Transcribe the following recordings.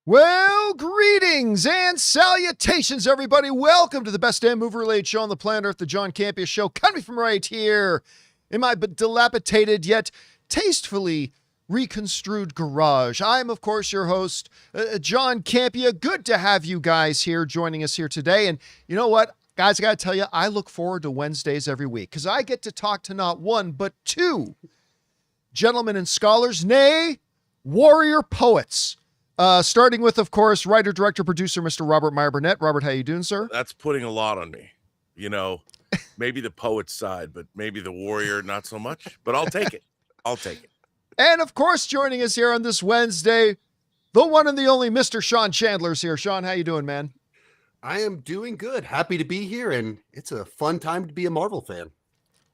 Well, greetings and salutations, everybody. Welcome to the best damn movie-related show on the planet Earth, the John Campea Show, coming from right here in my dilapidated yet tastefully reconstrued garage. I'm, of course, your host, John Campea. Good to have you guys here joining us here today. And you know what? Guys, I got to tell you, I look forward to Wednesdays every week because I get to talk to not one, but two gentlemen and scholars, nay, warrior poets. Starting with, of course, writer, director, producer, Mr. Robert Meyer Burnett. Robert, how you doing, sir? That's putting a lot on me. You know, maybe the poet side, but maybe the warrior, not so much. But I'll take it. I'll take it. And, of course, joining us here on this Wednesday, the one and the only Mr. Sean Chandler's here. Sean, how you doing, man? I am doing good. Happy to be here, and it's a fun time to be a Marvel fan.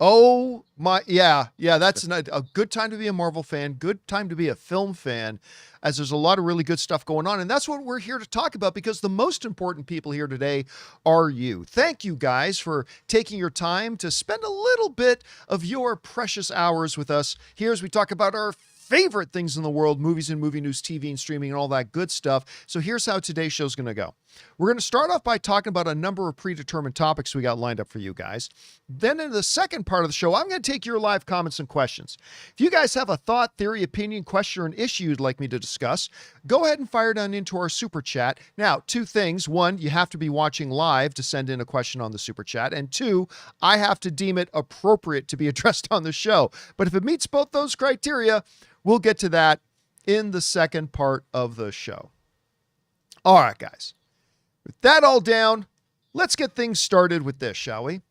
Oh, my, yeah, that's a good time to be a Marvel fan, good time to be a film fan, as there's a lot of really good stuff going on. And that's what we're here to talk about, because the most important people here today are you. Thank you guys for taking your time to spend a little bit of your precious hours with us here as we talk about our favorite things in the world, movies and movie news, TV and streaming, and all that good stuff. So here's how today's show's going to go. We're going to start off by talking about a number of predetermined topics we got lined up for you guys. Then in the second part of the show, I'm going to take your live comments and questions. If you guys have a thought, theory, opinion, question, or an issue you'd like me to discuss, go ahead and fire down into our super chat. Now, two things. One, you have to be watching live to send in a question on the super chat. And two, I have to deem it appropriate to be addressed on the show. But if it meets both those criteria, we'll get to that in the second part of the show. All right, guys. With that all down, let's get things started with this, shall we?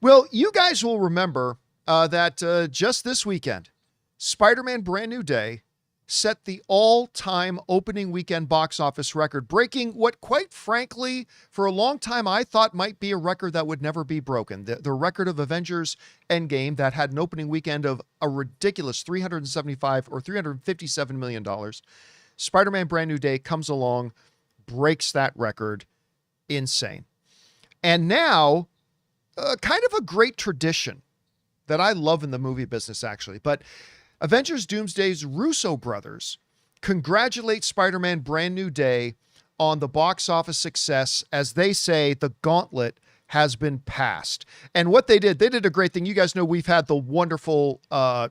Well, you guys will remember that just this weekend, Spider-Man Brand New Day set the all-time opening weekend box office record, breaking what, quite frankly, for a long time I thought might be a record that would never be broken. The record of Avengers Endgame that had an opening weekend of a ridiculous $375 or $357 million. Spider-Man Brand New Day comes along, breaks that record. Insane. And now, kind of a great tradition that I love in the movie business, actually, but Avengers Doomsday's Russo brothers congratulate Spider-Man Brand New Day on the box office success. As they say, the gauntlet has been passed. And what they did a great thing. You guys know we've had the wonderful,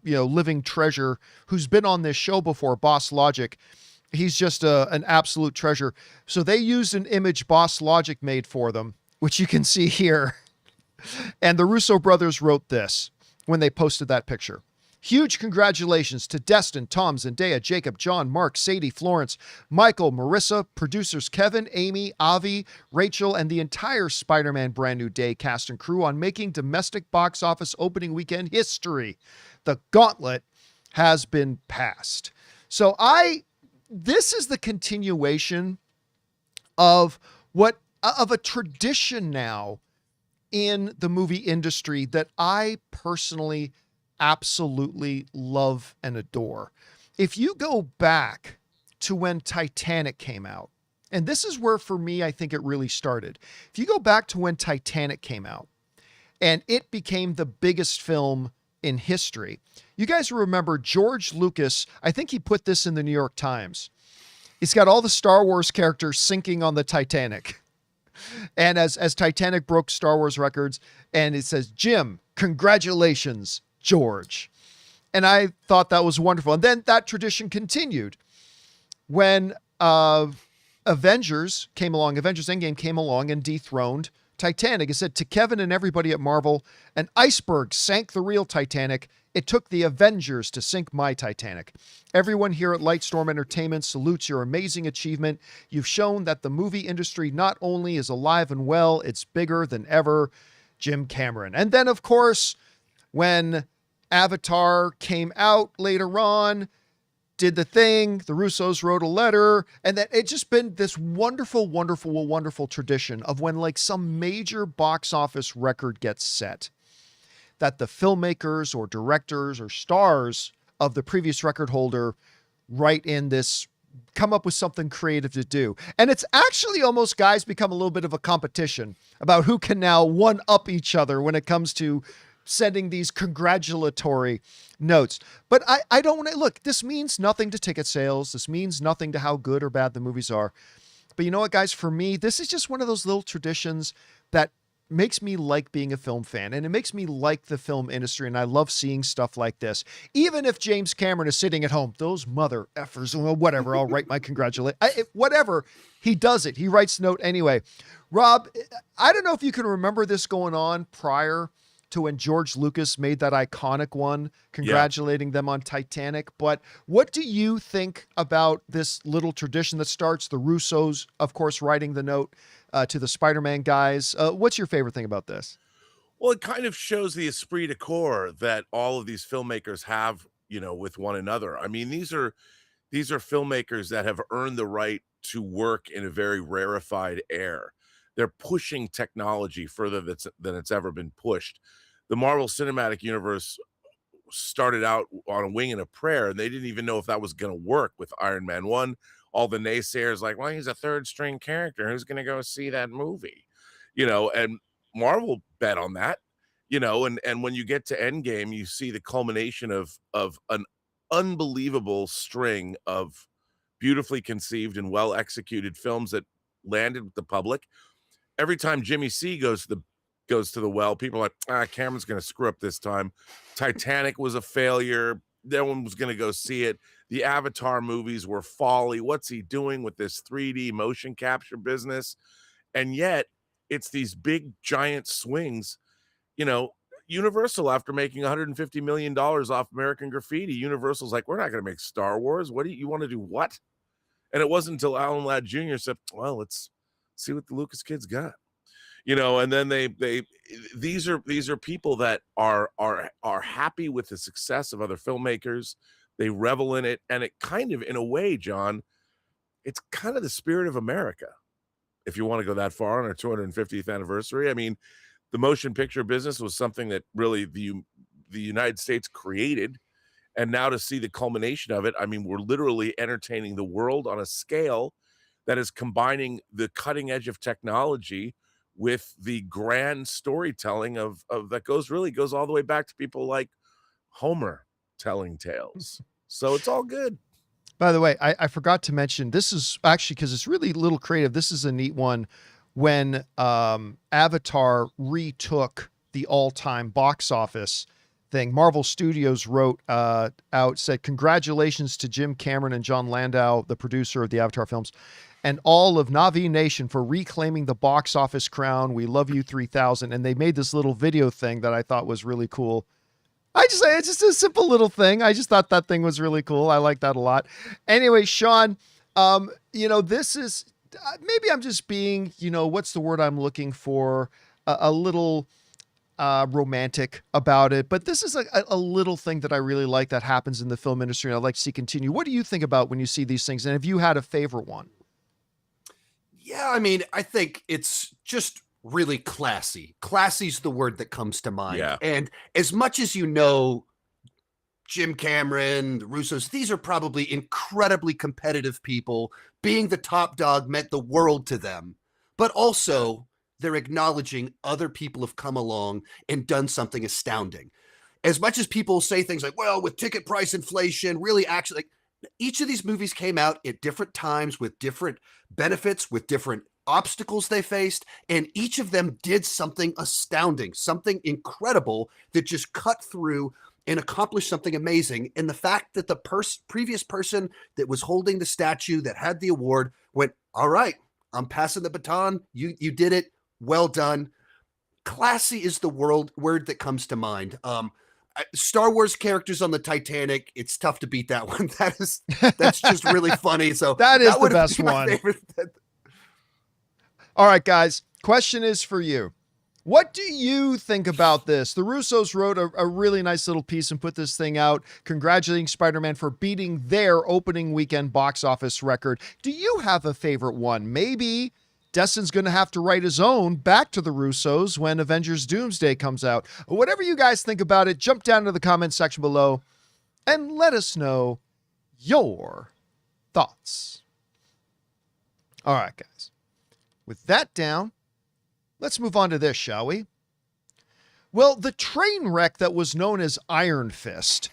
living treasure who's been on this show before, Boss Logic. He's just an absolute treasure. So they used an image Boss Logic made for them, which you can see here. And the Russo brothers wrote this when they posted that picture. Huge congratulations to Destin, Tom, Zendaya, Jacob, John, Mark, Sadie, Florence, Michael, Marissa, producers Kevin, Amy, Avi, Rachel, and the entire Spider-Man Brand New Day cast and crew on making domestic box office opening weekend history. The gauntlet has been passed. So this is the continuation of a tradition now in the movie industry that I personally absolutely love and adore. If you go back to when Titanic came out, and this is where for me I think it really started. If you go back to when Titanic came out and it became the biggest film in history, you guys remember George Lucas, I think he put this in the New York Times. He's got all the Star Wars characters sinking on the Titanic. And as Titanic broke Star Wars records, and it says, Jim, congratulations, George. And I thought that was wonderful. And then that tradition continued when Avengers Endgame came along and dethroned Titanic. It said, to Kevin and everybody at Marvel, an iceberg sank the real Titanic. It took the Avengers to sink my Titanic. Everyone here at Lightstorm Entertainment salutes your amazing achievement. You've shown that the movie industry not only is alive and well, it's bigger than ever. Jim Cameron. And then, of course, when Avatar came out later on, did the thing, the Russos wrote a letter, and that it's just been this wonderful, wonderful, wonderful tradition of when like some major box office record gets set, that the filmmakers or directors or stars of the previous record holder write in this, come up with something creative to do. And it's actually almost, guys, become a little bit of a competition about who can now one-up each other when it comes to sending these congratulatory notes. But I don't want to look, this means nothing to ticket sales. This means nothing to how good or bad the movies are. But you know what, guys, for me, this is just one of those little traditions that makes me like being a film fan, and it makes me like the film industry, and I love seeing stuff like this. Even if James Cameron is sitting at home, those mother effers, well, whatever, I'll write my whatever, he does it. He writes the note anyway. Rob, I don't know if you can remember this going on prior to when George Lucas made that iconic one congratulating them on Titanic, but what do you think about this little tradition that starts? The Russos, of course, writing the note to the Spider-Man guys. What's your favorite thing about this? Well, it kind of shows the esprit de corps that all of these filmmakers have, with one another. I mean, these are filmmakers that have earned the right to work in a very rarefied air. They're pushing technology further than it's ever been pushed. The Marvel Cinematic Universe started out on a wing and a prayer, and they didn't even know if that was going to work with Iron Man 1. All the naysayers like, well, he's a third string character. Who's going to go see that movie? And Marvel bet on that, and when you get to Endgame, you see the culmination of an unbelievable string of beautifully conceived and well executed films that landed with the public. Every time Jimmy C goes to the well, people are like, Cameron's going to screw up this time. Titanic was a failure. No one was going to go see it. The Avatar movies were folly. What's he doing with this 3D motion capture business? And yet it's these big giant swings. Universal, after making $150 million off American Graffiti, Universal's like, we're not going to make Star Wars. What do you want to do? What? And it wasn't until Alan Ladd Jr. said, well, let's see what the Lucas kids got. And then these are people that are happy with the success of other filmmakers. They revel in it. And it kind of, in a way, John, it's kind of the spirit of America, if you want to go that far on our 250th anniversary. I mean, the motion picture business was something that really the United States created. And now to see the culmination of it, I mean, we're literally entertaining the world on a scale that is combining the cutting edge of technology with the grand storytelling of that goes all the way back to people like Homer telling tales. So it's all good. By the way, I forgot to mention, this is actually, because it's really a little creative, this is a neat one. When Avatar retook the all-time box office thing, Marvel Studios wrote said, congratulations to Jim Cameron and John Landau, the producer of the Avatar films, and all of Na'vi Nation for reclaiming the box office crown. We love you 3000. And they made this little video thing that I thought was really cool. It's just a simple little thing. I just thought that thing was really cool. I like that a lot. Anyway, Sean, this is, maybe I'm just being, what's the word I'm looking for? A little romantic about it, but this is a little thing that I really like that happens in the film industry, and I'd like to see continue. What do you think about when you see these things? And have you had a favorite one? Yeah, I mean, I think it's just really classy. Classy's the word that comes to mind. Yeah. And as much as Jim Cameron, the Russos, these are probably incredibly competitive people. Being the top dog meant the world to them. But also, they're acknowledging other people have come along and done something astounding. As much as people say things like, well, with ticket price inflation, really actually, like, each of these movies came out at different times with different benefits, with different obstacles they faced, and each of them did something astounding, something incredible that just cut through and accomplished something amazing. And the fact that the previous person that was holding the statue that had the award went, all right, I'm passing the baton. You did it. Well done. Classy is the word that comes to mind. Star Wars characters on the Titanic, it's tough to beat that one. That's just really funny. So that is the best one. All right, guys, question is for you. What do you think about this? The Russos wrote a really nice little piece and put this thing out, congratulating Spider-Man for beating their opening weekend box office record. Do you have a favorite one? Maybe Destin's going to have to write his own back to the Russos when Avengers Doomsday comes out. Whatever you guys think about it, jump down to the comment section below and let us know your thoughts. All right, guys. With that down, let's move on to this, shall we? Well, the train wreck that was known as Iron Fist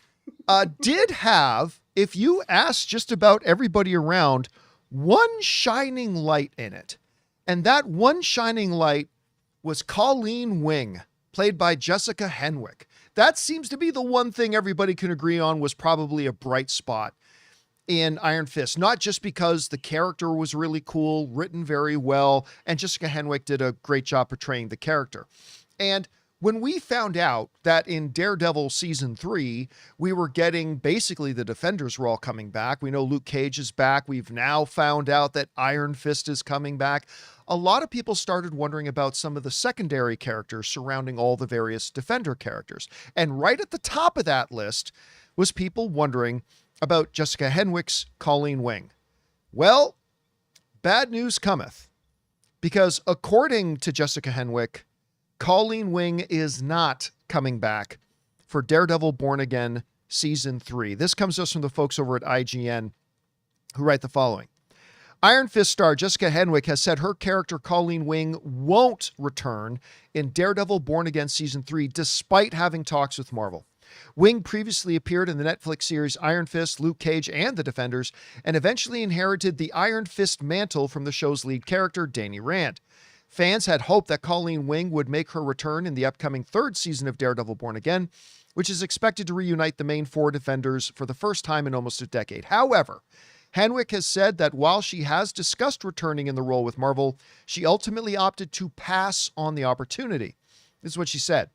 did have, if you ask just about everybody around, one shining light in it. And that one shining light was Colleen Wing, played by Jessica Henwick. That seems to be the one thing everybody can agree on was probably a bright spot in Iron Fist, not just because the character was really cool, written very well, and Jessica Henwick did a great job portraying the character. And when we found out that in Daredevil season 3, we were getting basically the Defenders were all coming back. We know Luke Cage is back. We've now found out that Iron Fist is coming back. A lot of people started wondering about some of the secondary characters surrounding all the various Defender characters. And right at the top of that list was people wondering about Jessica Henwick's Colleen Wing. Well, bad news cometh, because according to Jessica Henwick, Colleen Wing is not coming back for Daredevil Born Again Season 3. This comes to us from the folks over at IGN who write the following. Iron Fist star Jessica Henwick has said her character Colleen Wing won't return in Daredevil Born Again Season 3 despite having talks with Marvel. Wing previously appeared in the Netflix series Iron Fist, Luke Cage, and The Defenders, and eventually inherited the Iron Fist mantle from the show's lead character, Danny Rand. Fans had hoped that Colleen Wing would make her return in the upcoming third season of Daredevil Born Again, which is expected to reunite the main four Defenders for the first time in almost a decade. However, Henwick has said that while she has discussed returning in the role with Marvel, she ultimately opted to pass on the opportunity. This is what she said.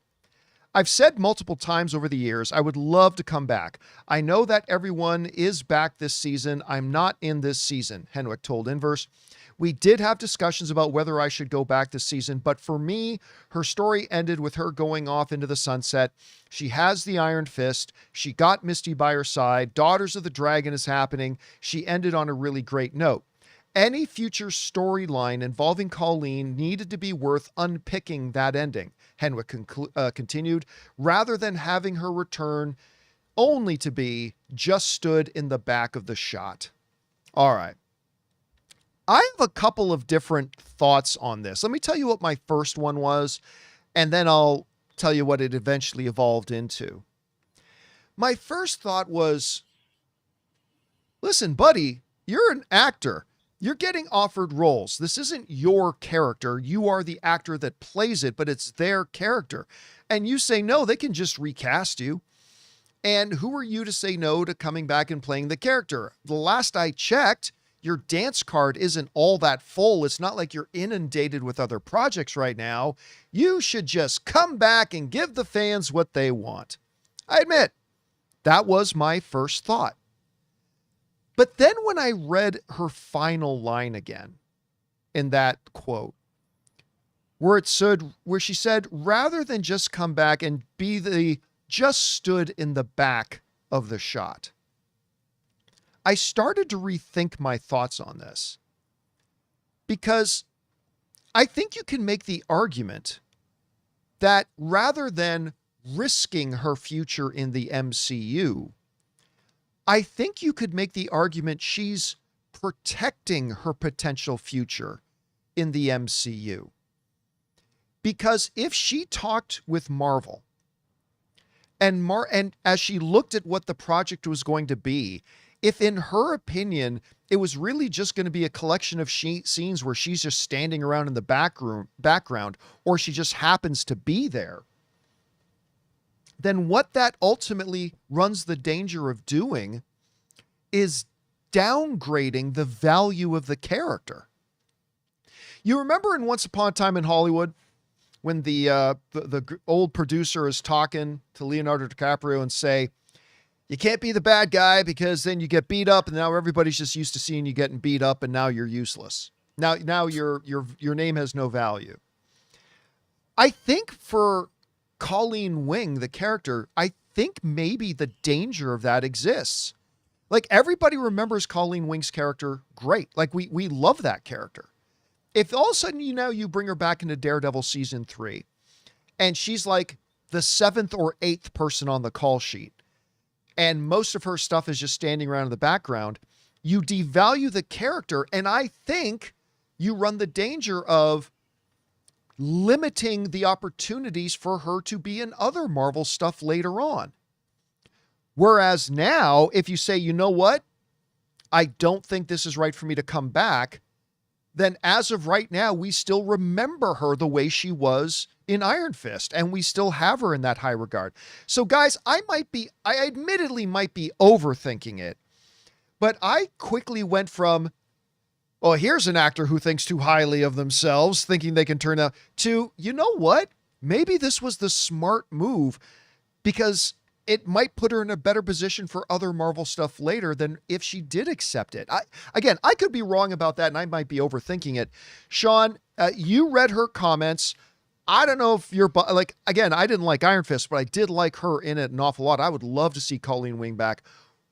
I've said multiple times over the years, I would love to come back. I know that everyone is back this season. I'm not in this season, Henwick told Inverse. We did have discussions about whether I should go back this season, but for me, her story ended with her going off into the sunset. She has the Iron Fist. She got Misty by her side. Daughters of the Dragon is happening. She ended on a really great note. Any future storyline involving Colleen needed to be worth unpicking that ending, Henwick continued, rather than having her return only to be just stood in the back of the shot. All right. I have a couple of different thoughts on this. Let me tell you what my first one was, and then I'll tell you what it eventually evolved into. My first thought was, listen, buddy, you're an actor. You're getting offered roles. This isn't your character. You are the actor that plays it, but it's their character. And you say no, they can just recast you. And who are you to say no to coming back and playing the character? The last I checked, your dance card isn't all that full. It's not like you're inundated with other projects right now. You should just come back and give the fans what they want. I admit, that was my first thought. But then when I read her final line again in that quote, where she said, rather than just come back and be the just stood in the back of the shot, I started to rethink my thoughts on this, because I think you can make the argument that rather than risking her future in the MCU, I think you could make the argument she's protecting her potential future in the MCU. Because if she talked with Marvel and as she looked at what the project was going to be, if in her opinion, it was really just going to be a collection of scenes where she's just standing around in the background, or she just happens to be there, then what that ultimately runs the danger of doing is downgrading the value of the character. You remember in Once Upon a Time in Hollywood, when the old producer is talking to Leonardo DiCaprio and say, you can't be the bad guy because then you get beat up, and now everybody's just used to seeing you getting beat up, and now you're useless. Now your name has no value. I think for Colleen Wing, the character, I think maybe the danger of that exists. Like, everybody remembers Colleen Wing's character great. Like, we love that character. If all of a sudden you bring her back into Daredevil season 3, and she's like the 7th or 8th person on the call sheet, and most of her stuff is just standing around in the background, you devalue the character, and I think you run the danger of limiting the opportunities for her to be in other Marvel stuff later on. Whereas now, if you say, you know what, I don't think this is right for me to come back, then as of right now, we still remember her the way she was in Iron Fist, and we still have her in that high regard. So guys, I admittedly might be overthinking it, but I quickly went from, oh, here's an actor who thinks too highly of themselves, thinking they can turn out, to, you know what? Maybe this was the smart move, because it might put her in a better position for other Marvel stuff later than if she did accept it. I could be wrong about that, and I might be overthinking it. Sean, you read her comments. I don't know if you're like, again, I didn't like Iron Fist, but I did like her in it an awful lot. I would love to see Colleen Wing back.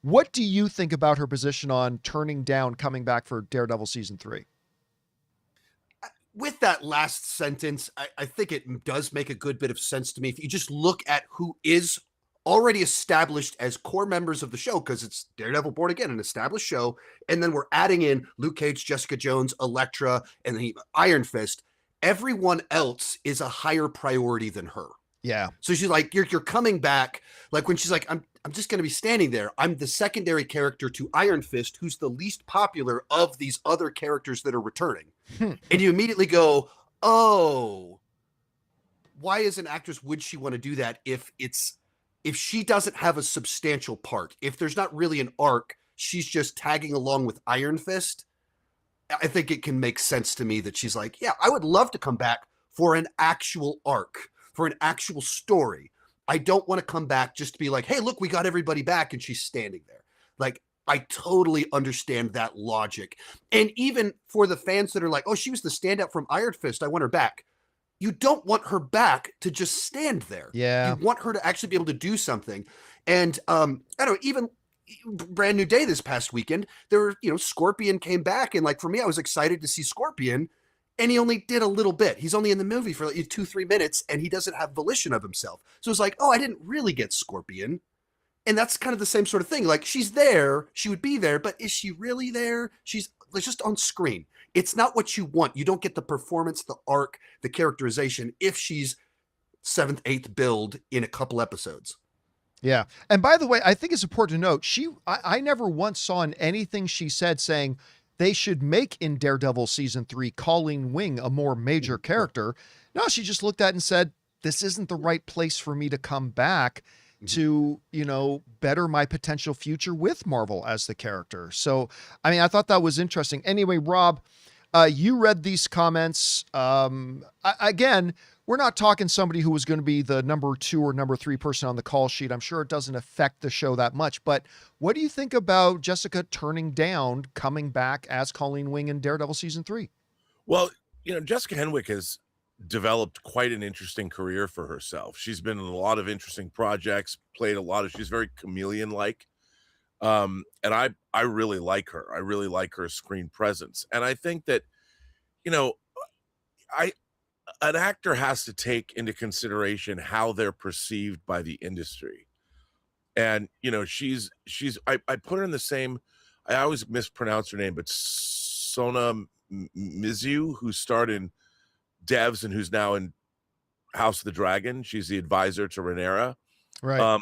What do you think about her position on turning down coming back for Daredevil season 3? With that last sentence, I think it does make a good bit of sense to me. If you just look at who is already established as core members of the show, because it's Daredevil Born Again, an established show, and then we're adding in Luke Cage, Jessica Jones, Elektra, and the Iron Fist. Everyone else is a higher priority than her. Yeah. So she's like, you're coming back. Like when she's like, I'm just going to be standing there. I'm the secondary character to Iron Fist, who's the least popular of these other characters that are returning. And you immediately go, oh, why as an actress would she want to do that if she doesn't have a substantial part, if there's not really an arc, she's just tagging along with Iron Fist? I think it can make sense to me that she's like, yeah, I would love to come back for an actual arc, for an actual story. I don't want to come back just to be like, hey, look, we got everybody back, and she's standing there. Like, I totally understand that logic. And even for the fans that are like, oh, she was the standout from Iron Fist, I want her back. You don't want her back to just stand there. Yeah. You want her to actually be able to do something. And I don't know, even Brand New Day this past weekend, there were, Scorpion came back, and like for me, I was excited to see Scorpion, and he only did a little bit. He's only in the movie for like 2-3 minutes, and he doesn't have volition of himself. So it's like, oh, I didn't really get Scorpion. And that's kind of the same sort of thing. Like, she's there, she would be there, but is she really there? She's just on screen. It's not what you want. You don't get the performance, the arc, the characterization if she's 7th, 8th build in a couple episodes. Yeah. And by the way, I think it's important to note, I never once saw in anything she said saying they should make in Daredevil season 3 Colleen Wing a more major character. No, she just looked at it and said, this isn't the right place for me to come back to, better my potential future with Marvel as the character. So, I mean, I thought that was interesting. Anyway, Rob, you read these comments. Again, we're not talking somebody who was going to be the number 2 or number 3 person on the call sheet. I'm sure it doesn't affect the show that much, but what do you think about Jessica turning down coming back as Colleen Wing in Daredevil season 3? Well, Jessica Henwick has developed quite an interesting career for herself. She's been in a lot of interesting projects, she's very chameleon-like. And I really like her. I really like her screen presence. And I think that, an actor has to take into consideration how they're perceived by the industry. And, I put her in the same, I always mispronounce her name, but Sona Mizu, who starred in Devs and who's now in House of the Dragon. She's the advisor to Rhaenyra. Right.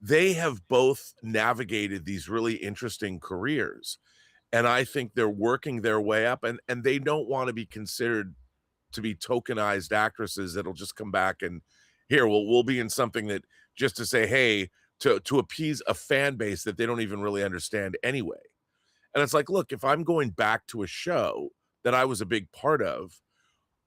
They have both navigated these really interesting careers. And I think they're working their way up, and they don't want to be considered to be tokenized actresses that'll just come back and here, we'll be in something that just to say, hey, to appease a fan base that they don't even really understand anyway. And it's like, look, if I'm going back to a show that I was a big part of,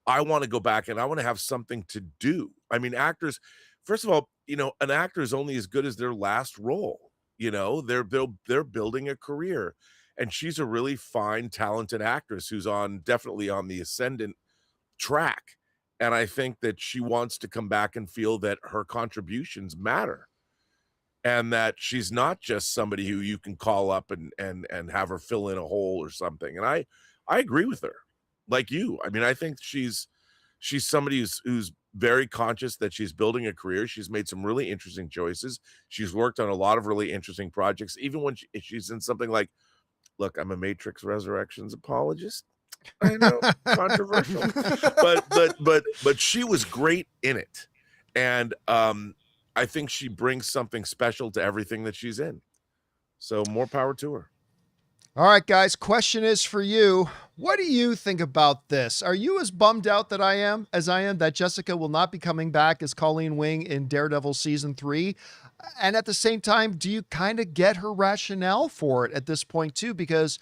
I want to go back and I want to have something to do. I mean, actors, first of all, an actor is only as good as their last role. They're building a career, and she's a really fine, talented actress who's definitely on the ascendant track. And I think that she wants to come back and feel that her contributions matter, and that she's not just somebody who you can call up and have her fill in a hole or something. And I agree with her. Like you. I mean, I think she's somebody who's very conscious that she's building a career. She's made some really interesting choices. She's worked on a lot of really interesting projects, even when she's in something like, look, I'm a Matrix Resurrections apologist. I know, controversial, but she was great in it, and I think she brings something special to everything that she's in. So more power to her. All right, guys, question is for you. What do you think about this? Are you as bummed out that I am that Jessica will not be coming back as Colleen Wing in Daredevil season 3? And at the same time, do you kind of get her rationale for it at this point too? Because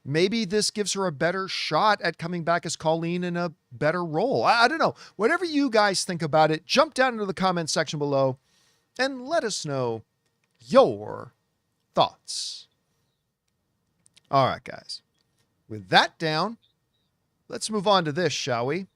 maybe this gives her a better shot at coming back as Colleen in a better role. I don't know. Whatever you guys think about it, jump down into the comment section below and let us know your thoughts. All right, guys. With that down, let's move on to this, shall we?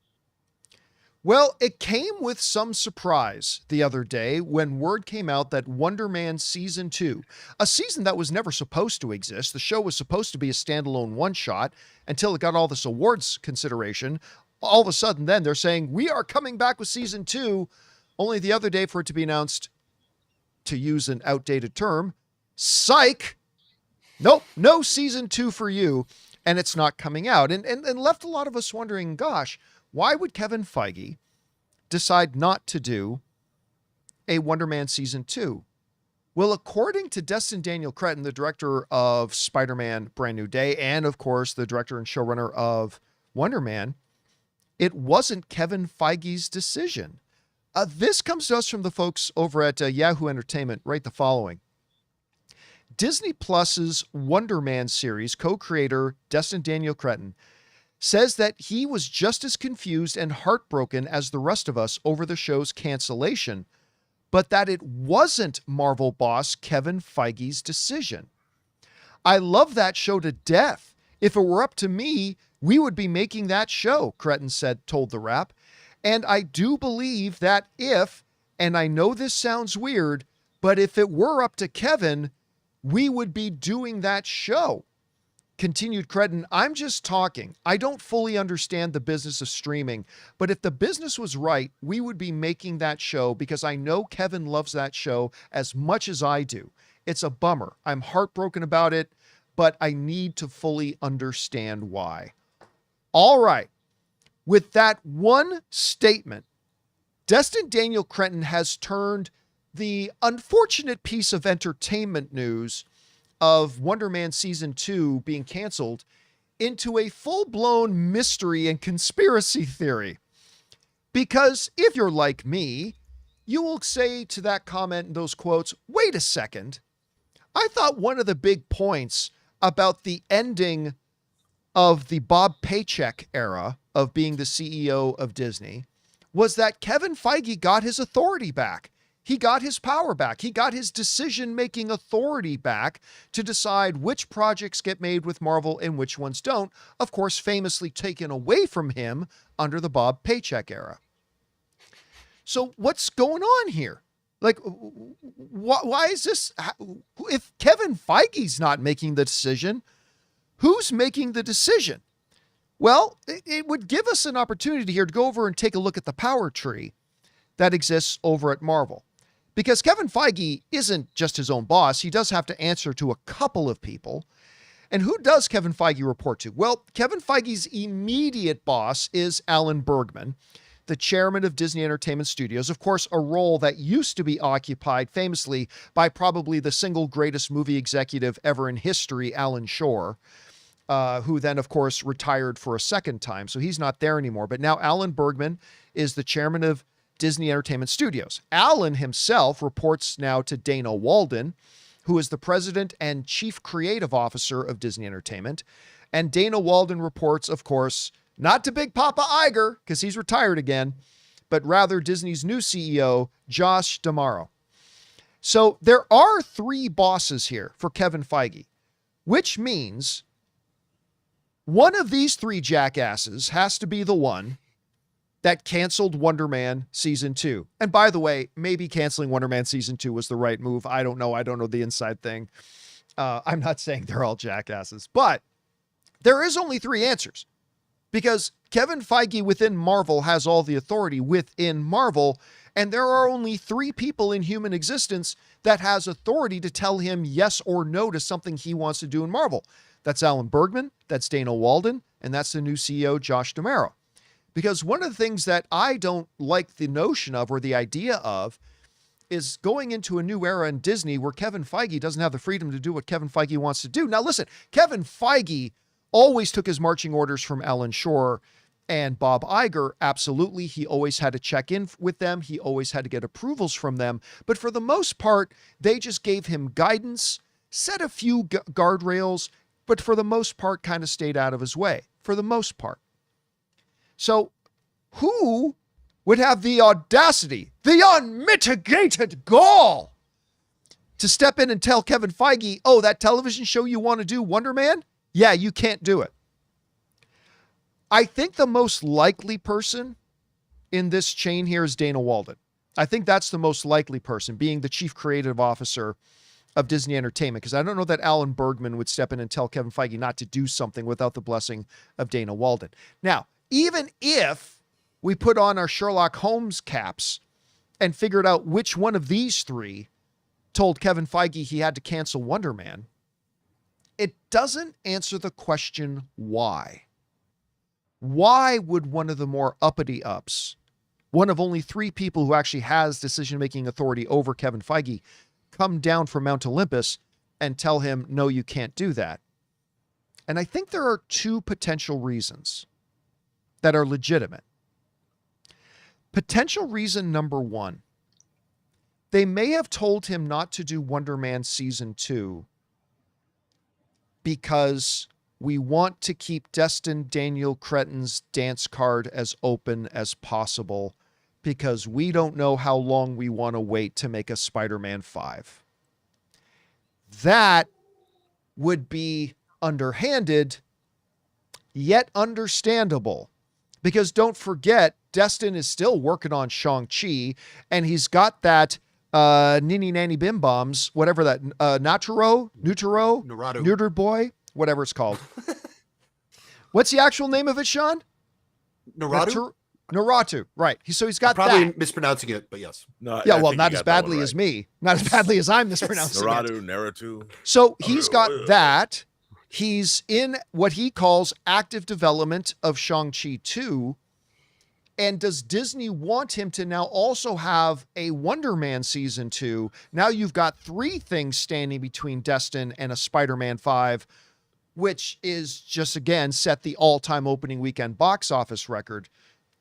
Well, it came with some surprise the other day when word came out that Wonder Man Season 2, a season that was never supposed to exist, the show was supposed to be a standalone one-shot until it got all this awards consideration. All of a sudden then they're saying, we are coming back with Season 2, only the other day for it to be announced, to use an outdated term, psych! Nope, no Season 2 for you, and it's not coming out. And left a lot of us wondering, gosh, why would Kevin Feige decide not to do a Wonder Man Season 2? Well, according to Destin Daniel Cretton, the director of Spider-Man Brand New Day, and of course, the director and showrunner of Wonder Man, it wasn't Kevin Feige's decision. This comes to us from the folks over at Yahoo Entertainment. Write the following. Disney Plus's Wonder Man series co-creator Destin Daniel Cretton says that he was just as confused and heartbroken as the rest of us over the show's cancellation, but that it wasn't Marvel boss Kevin Feige's decision. I love that show to death. If it were up to me, we would be making that show, Cretton told The Wrap. And I do believe that and I know this sounds weird, but if it were up to Kevin, we would be doing that show. Continued Cretton, I'm just talking. I don't fully understand the business of streaming, but if the business was right, we would be making that show because I know Kevin loves that show as much as I do. It's a bummer. I'm heartbroken about it, but I need to fully understand why. All right. With that one statement, Destin Daniel Cretton has turned the unfortunate piece of entertainment news of Wonder Man Season 2 being canceled into a full-blown mystery and conspiracy theory. Because if you're like me, you will say to that comment and those quotes, wait a second, I thought one of the big points about the ending of the Bob Paycheck era of being the CEO of Disney was that Kevin Feige got his authority back. He got his power back. He got his decision-making authority back to decide which projects get made with Marvel and which ones don't, of course, famously taken away from him under the Bob Paycheck era. So what's going on here? Like, why is this? If Kevin Feige's not making the decision, who's making the decision? Well, it would give us an opportunity here to go over and take a look at the power tree that exists over at Marvel. Because Kevin Feige isn't just his own boss. He does have to answer to a couple of people. And who does Kevin Feige report to? Well, Kevin Feige's immediate boss is Alan Bergman, the chairman of Disney Entertainment Studios. Of course, a role that used to be occupied famously by probably the single greatest movie executive ever in history, Alan Shore, who then, of course, retired for a second time. So he's not there anymore. But now Alan Bergman is the chairman of Disney Entertainment Studios. Alan himself reports now to Dana Walden, who is the president and chief creative officer of Disney Entertainment. And Dana Walden reports, of course, not to Big Papa Iger, because he's retired again, but rather Disney's new CEO, Josh D'Amaro. So there are three bosses here for Kevin Feige, which means one of these three jackasses has to be the one that canceled Wonder Man Season 2. And by the way, maybe canceling Wonder Man Season 2 was the right move. I don't know. I don't know the inside thing. I'm not saying they're all jackasses, but there is only three answers because Kevin Feige within Marvel has all the authority within Marvel. And there are only three people in human existence that has authority to tell him yes or no to something he wants to do in Marvel. That's Alan Bergman. That's Dana Walden. and that's the new CEO, Josh D'Amaro. Because one of the things that I don't like the notion of or the idea of is going into a new era in Disney where Kevin Feige doesn't have the freedom to do what Kevin Feige wants to do. Now, listen, Kevin Feige always took his marching orders from Alan Shore and Bob Iger. Absolutely. He always had to check in with them. He always had to get approvals from them. But for the most part, they just gave him guidance, set a few guardrails, but for the most part, kind of stayed out of his way, for the most part. So who would have the audacity, the unmitigated gall to step in and tell Kevin Feige, oh, that television show you want to do, Wonder Man? Yeah, you can't do it. I think the most likely person in this chain here is Dana Walden. I think that's the most likely person, being the chief creative officer of Disney Entertainment, because I don't know that Alan Bergman would step in and tell Kevin Feige not to do something without the blessing of Dana Walden. Now, even if we put on our Sherlock Holmes caps and figured out which one of these three told Kevin Feige he had to cancel Wonder Man, it doesn't answer the question why. Why would one of the more uppity ups, one of only three people who actually has decision-making authority over Kevin Feige, come down from Mount Olympus and tell him, no, you can't do that? And I think there are two potential reasons that are legitimate. Potential reason number one, they may have told him not to do Wonder Man Season 2 because we want to keep Destin Daniel Cretton's dance card as open as possible because we don't know how long we want to wait to make a Spider-Man 5. That would be underhanded, yet understandable. Because don't forget, Destin is still working on Shang-Chi, and he's got that Nini Nanny Bim Bombs, whatever that, Narado, Neutered Boy, whatever it's called. What's the actual name of it, Sean? Naratu, right. So he's got probably that. mispronouncing it, but yes. No, Yeah, I well, think not you as got that one badly right. as me. Not as badly as I'm mispronouncing it. Naratu. So he's got that. He's in what he calls active development of Shang-Chi 2. And does Disney want him to now also have a Wonder Man Season 2? Now you've got three things standing between Destin and a Spider-Man 5, which is just, again, set the all-time opening weekend box office record.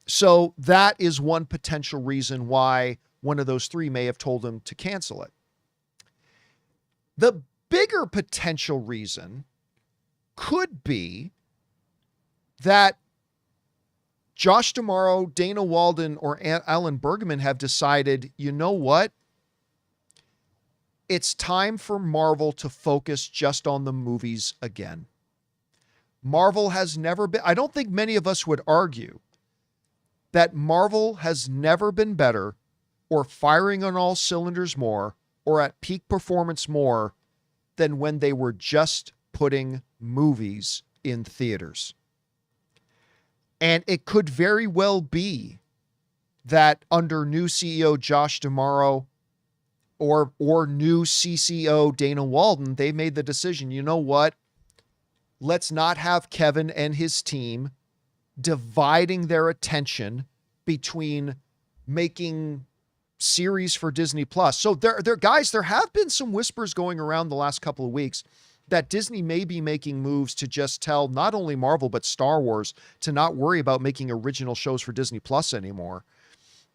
So that is one potential reason why one of those three may have told him to cancel it. The bigger potential reason could be that Josh D'Amaro, Dana Walden, or Alan Bergman have decided, you know what? It's time for Marvel to focus just on the movies again. Marvel has never been, I don't think many of us would argue that Marvel has never been better or firing on all cylinders more or at peak performance more than when they were just putting movies in theaters. And it could very well be that under new CEO Josh D'Amaro or new CCO Dana Walden, they made the decision, you know what? Let's not have Kevin and his team dividing their attention between making series for Disney Plus. So there have been some whispers going around the last couple of weeks that Disney may be making moves to just tell not only Marvel, but Star Wars to not worry about making original shows for Disney Plus anymore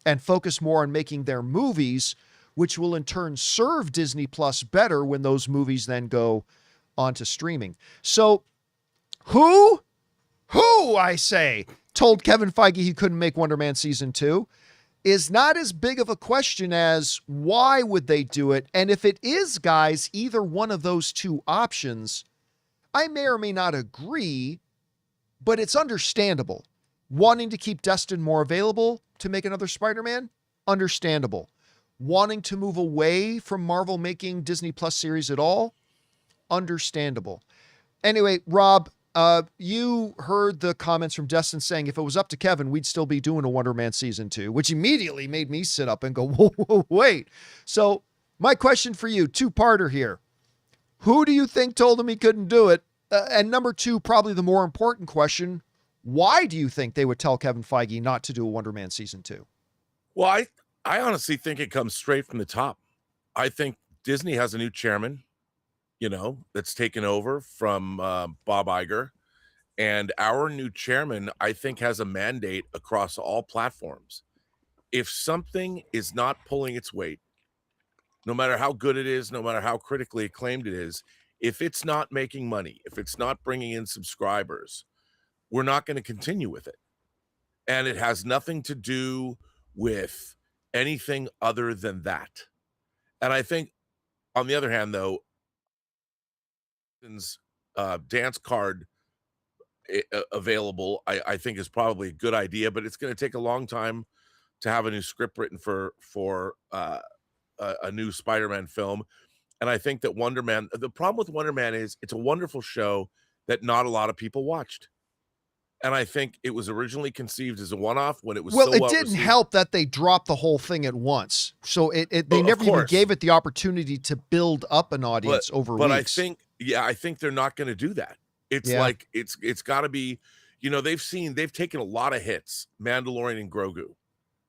and focus more on making their movies, which will in turn serve Disney Plus better when those movies then go onto streaming. So who, I say, told Kevin Feige he couldn't make Wonder Man Season 2 is not as big of a question as why would they do it? And if it is, guys, either one of those two options, I may or may not agree, but it's understandable. Wanting to keep Destin more available to make another Spider-Man? Understandable. Wanting to move away from Marvel making Disney Plus series at all? Understandable. Anyway, Rob, you heard the comments from Destin saying if it was up to Kevin, we'd still be doing a Wonder Man Season 2, which immediately made me sit up and go, whoa, wait. So my question for you, two-parter here. Who do you think told him he couldn't do it? And number two, probably the more important question, why do you think they would tell Kevin Feige not to do a Wonder Man season 2? Well, I honestly think it comes straight from the top. I think Disney has a new chairman, that's taken over from Bob Iger. And our new chairman, I think, has a mandate across all platforms. If something is not pulling its weight, no matter how good it is, no matter how critically acclaimed it is, if it's not making money, if it's not bringing in subscribers, we're not going to continue with it. And it has nothing to do with anything other than that. And I think, on the other hand, though, dance card available, I think is probably a good idea, but it's going to take a long time to have a new script written for a new Spider-Man film. And I think that Wonder Man, the problem with Wonder Man is it's a wonderful show that not a lot of people watched. And I think it was originally conceived as a one-off when it was Well, so it well didn't received. help that they dropped the whole thing at once. So they Of never even course. gave it the opportunity to build up an audience over But weeks. I think they're not going to do that. It's Yeah. like it's got to be, they've taken a lot of hits, Mandalorian and Grogu,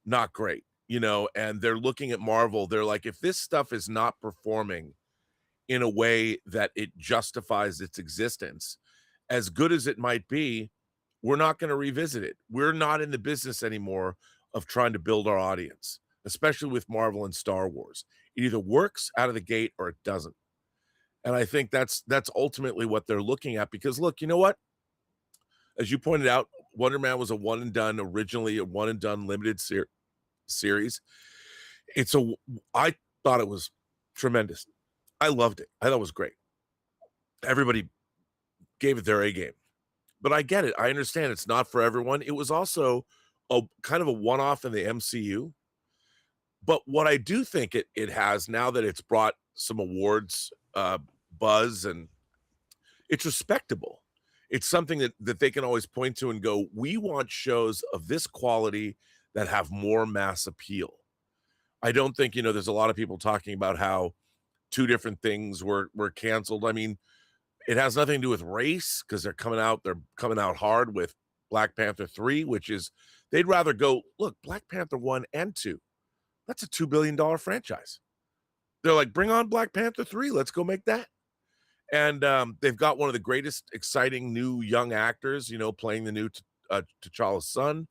not great, and they're looking at Marvel. They're like, if this stuff is not performing in a way that it justifies its existence, as good as it might be, we're not going to revisit it. We're not in the business anymore of trying to build our audience, especially with Marvel and Star Wars. It either works out of the gate or it doesn't. And I think that's ultimately what they're looking at, because look, you know what? As you pointed out, Wonder Man was originally a one and done limited series. I thought it was tremendous. I loved it. I thought it was great. Everybody gave it their A game. But I get it. I understand it's not for everyone. It was also a kind of a one-off in the MCU. But what I do think it has, now that it's brought some awards buzz, and it's respectable. It's something that they can always point to and go, we want shows of this quality that have more mass appeal. I don't think, there's a lot of people talking about how two different things were canceled. I mean, it has nothing to do with race, because they're coming out hard with Black Panther 3, which is, they'd rather go, look, Black Panther 1 and 2. That's a $2 billion franchise. They're like, bring on Black Panther 3. Let's go make that. And they've got one of the greatest, exciting new young actors, playing the new T'Challa's son,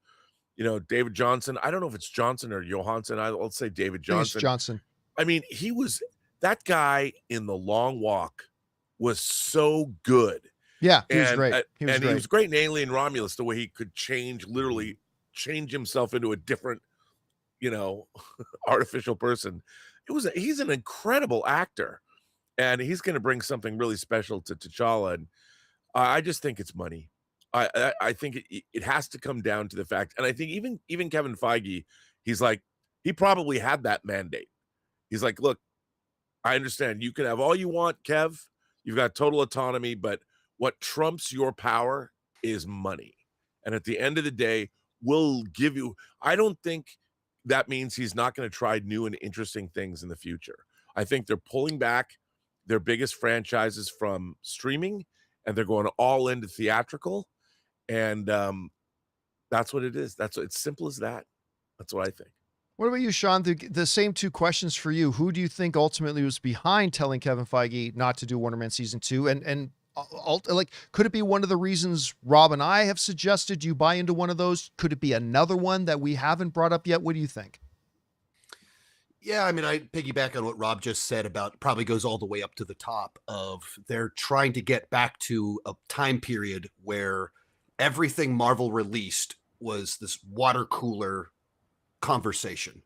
David Johnson. I don't know if it's Johnson or Johansson. I'll say David I think Johnson. it's Johnson. I mean, that guy in The Long Walk was so good. Yeah, he was great. He was great in Alien Romulus, the way he could literally change himself into a different, artificial person. He's an incredible actor, and he's going to bring something really special to T'Challa. And I just think it's money. I think it has to come down to the fact, and I think even Kevin Feige, he's like, he probably had that mandate. He's like, look, I understand you can have all you want, Kev. You've got total autonomy, but what trumps your power is money. And at the end of the day, we'll give you. I don't think that means he's not going to try new and interesting things in the future. I think they're pulling back their biggest franchises from streaming, and they're going all into theatrical. And that's what it is. It's simple as that. That's what I think. What about you, Sean? The same two questions for you. Who do you think ultimately was behind telling Kevin Feige not to do Wonder Man season 2? And could it be one of the reasons Rob and I have suggested you buy into one of those? Could it be another one that we haven't brought up yet? What do you think? Yeah, I mean, I piggyback on what Rob just said about, probably goes all the way up to the top of, they're trying to get back to a time period where everything Marvel released was this water cooler conversation.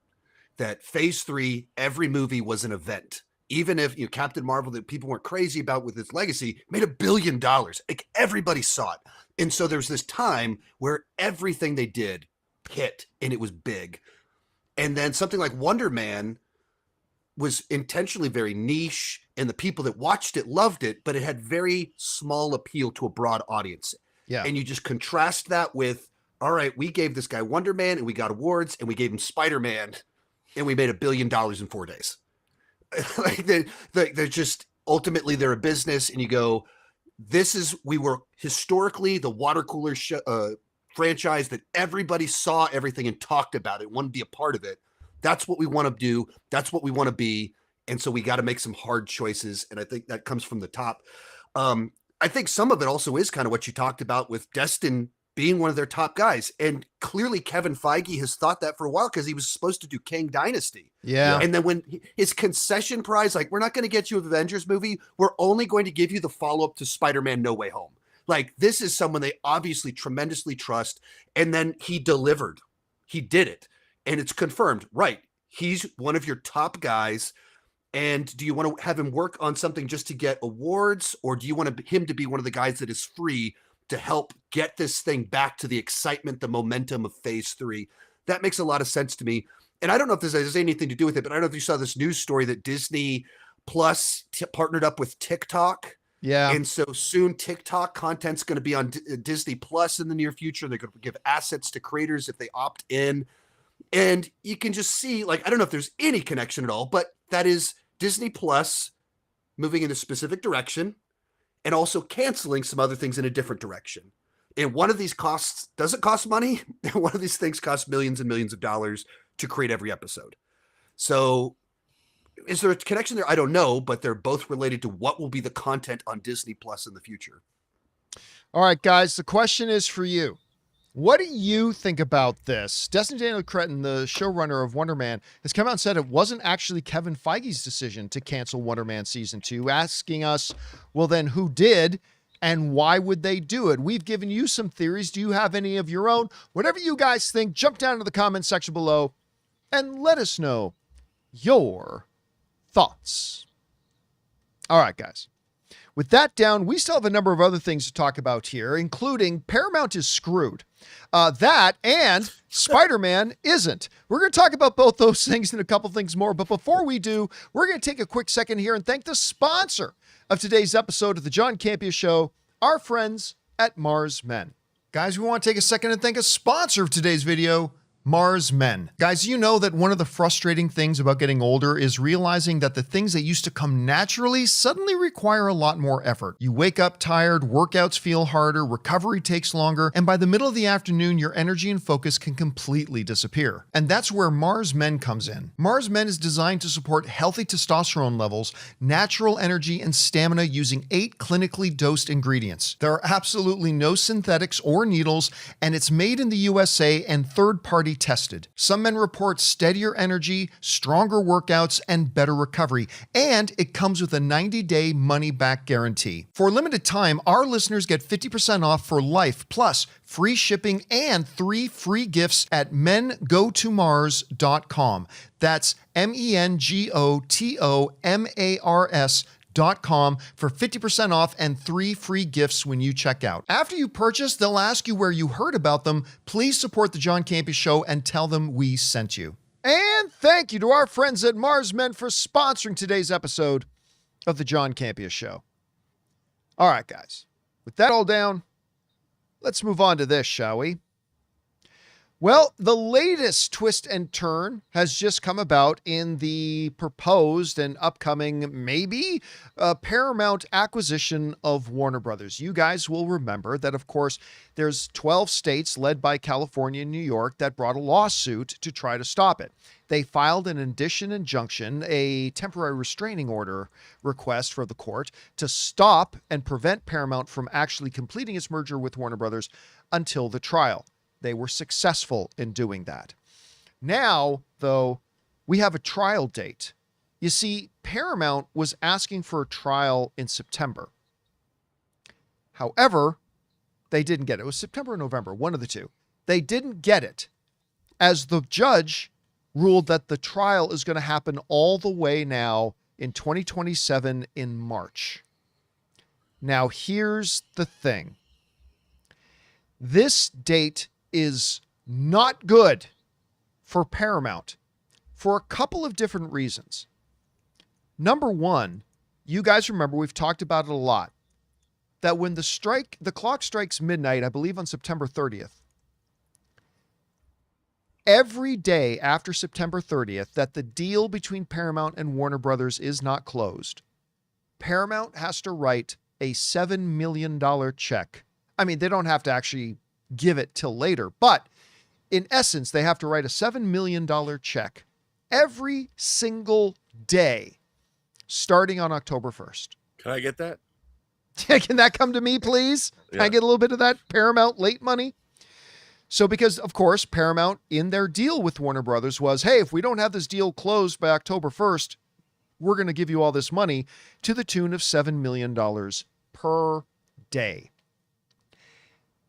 That phase 3, every movie was an event. Even if Captain Marvel, that people weren't crazy about with its legacy, made $1 billion. Like, everybody saw it. And so there's this time where everything they did hit and it was big. And then something like Wonder Man was intentionally very niche, and the people that watched it loved it, but it had very small appeal to a broad audience. Yeah. And you just contrast that with, all right, we gave this guy Wonder Man and we got awards, and we gave him Spider-Man and we made $1 billion in 4 days. Like they're just, ultimately they're a business, and you go, we were historically the water cooler franchise that everybody saw everything and talked about it, wanted to be a part of it. That's what we want to do. That's what we want to be. And so we got to make some hard choices. And I think that comes from the top. I think some of it also is kind of what you talked about with Destin being one of their top guys. And clearly Kevin Feige has thought that for a while because he was supposed to do Kang Dynasty. Yeah. And then when his concession prize, like, we're not going to get you an Avengers movie. We're only going to give you the follow-up to Spider-Man No Way Home. Like, this is someone they obviously tremendously trust. And then he delivered. He did it. And it's confirmed, right? He's one of your top guys. And do you want to have him work on something just to get awards? Or do you want him to be one of the guys that is free to help get this thing back to the excitement, the momentum of phase 3? That makes a lot of sense to me. And I don't know if this has anything to do with it, but I don't know if you saw this news story that Disney Plus partnered up with TikTok. Yeah. And so soon TikTok content's going to be on Disney Plus in the near future. They're going to give assets to creators if they opt in. And you can just see, like, I don't know if there's any connection at all, but that is Disney Plus moving in a specific direction and also canceling some other things in a different direction. And one of these doesn't cost money. One of these things costs millions and millions of dollars to create every episode. So is there a connection there? I don't know, but they're both related to what will be the content on Disney Plus in the future. All right, guys, the question is for you. What do you think about this? Destin Daniel Cretton, the showrunner of Wonder Man, has come out and said it wasn't actually Kevin Feige's decision to cancel Wonder Man Season 2, asking us, well, then who did and why would they do it? We've given you some theories. Do you have any of your own? Whatever you guys think, jump down to the comment section below and let us know your thoughts. All right, guys. With that down, we still have a number of other things to talk about here, including Paramount is screwed. That and Spider-Man isn't. We're going to talk about both those things and a couple things more. But before we do, we're going to take a quick second here and thank the sponsor of today's episode of the John Campea Show, our friends at Mars Men. Guys, we want to take a second and thank a sponsor of today's video, Mars Men. Guys, you know that one of the frustrating things about getting older is realizing that the things that used to come naturally suddenly require a lot more effort. You wake up tired, workouts feel harder, recovery takes longer, and by the middle of the afternoon, your energy and focus can completely disappear. And that's where Mars Men comes in. Mars Men is designed to support healthy testosterone levels, natural energy, and stamina using 8 clinically dosed ingredients. There are absolutely no synthetics or needles, and it's made in the USA and third-party tested. Some men report steadier energy, stronger workouts, and better recovery, and it comes with a 90-day money-back guarantee. For a limited time, our listeners get 50% off for life, plus free shipping and 3 free gifts at mengotomars.com. That's mengotomars.com for 50% off and 3 free gifts when you check out. After you purchase, they'll ask you where you heard about them. Please support the John Campea Show and tell them we sent you. And thank you to our friends at Mars Men for sponsoring today's episode of the John Campea Show. All right, guys. With that all down, let's move on to this, shall we? Well, the latest twist and turn has just come about in the proposed and upcoming, maybe, Paramount acquisition of Warner Brothers. You guys will remember that, of course, there's 12 states led by California and New York that brought a lawsuit to try to stop it. They filed an addition injunction, a temporary restraining order request for the court to stop and prevent Paramount from actually completing its merger with Warner Brothers until the trial. They were successful in doing that. Now, though, we have a trial date. You see, Paramount was asking for a trial in September. However, they didn't get it. It was September or November, one of the two. They didn't get it, as the judge ruled that the trial is going to happen all the way now in 2027 in March. Now, here's the thing. This date is not good for Paramount for a couple of different reasons. Number one, you guys remember, we've talked about it a lot, that when the clock strikes midnight, I believe on September 30th, every day after September 30th, that the deal between Paramount and Warner Brothers is not closed, Paramount has to write a $7 million check. I mean, they don't have to actually give it till later, but in essence, they have to write a $7 million check every single day starting on October 1st. Can I get that? Can that come to me, please? Can I get a little bit of that Paramount late money? So because, of course, Paramount in their deal with Warner Brothers was, hey, if we don't have this deal closed by October 1st, we're going to give you all this money to the tune of $7 million per day.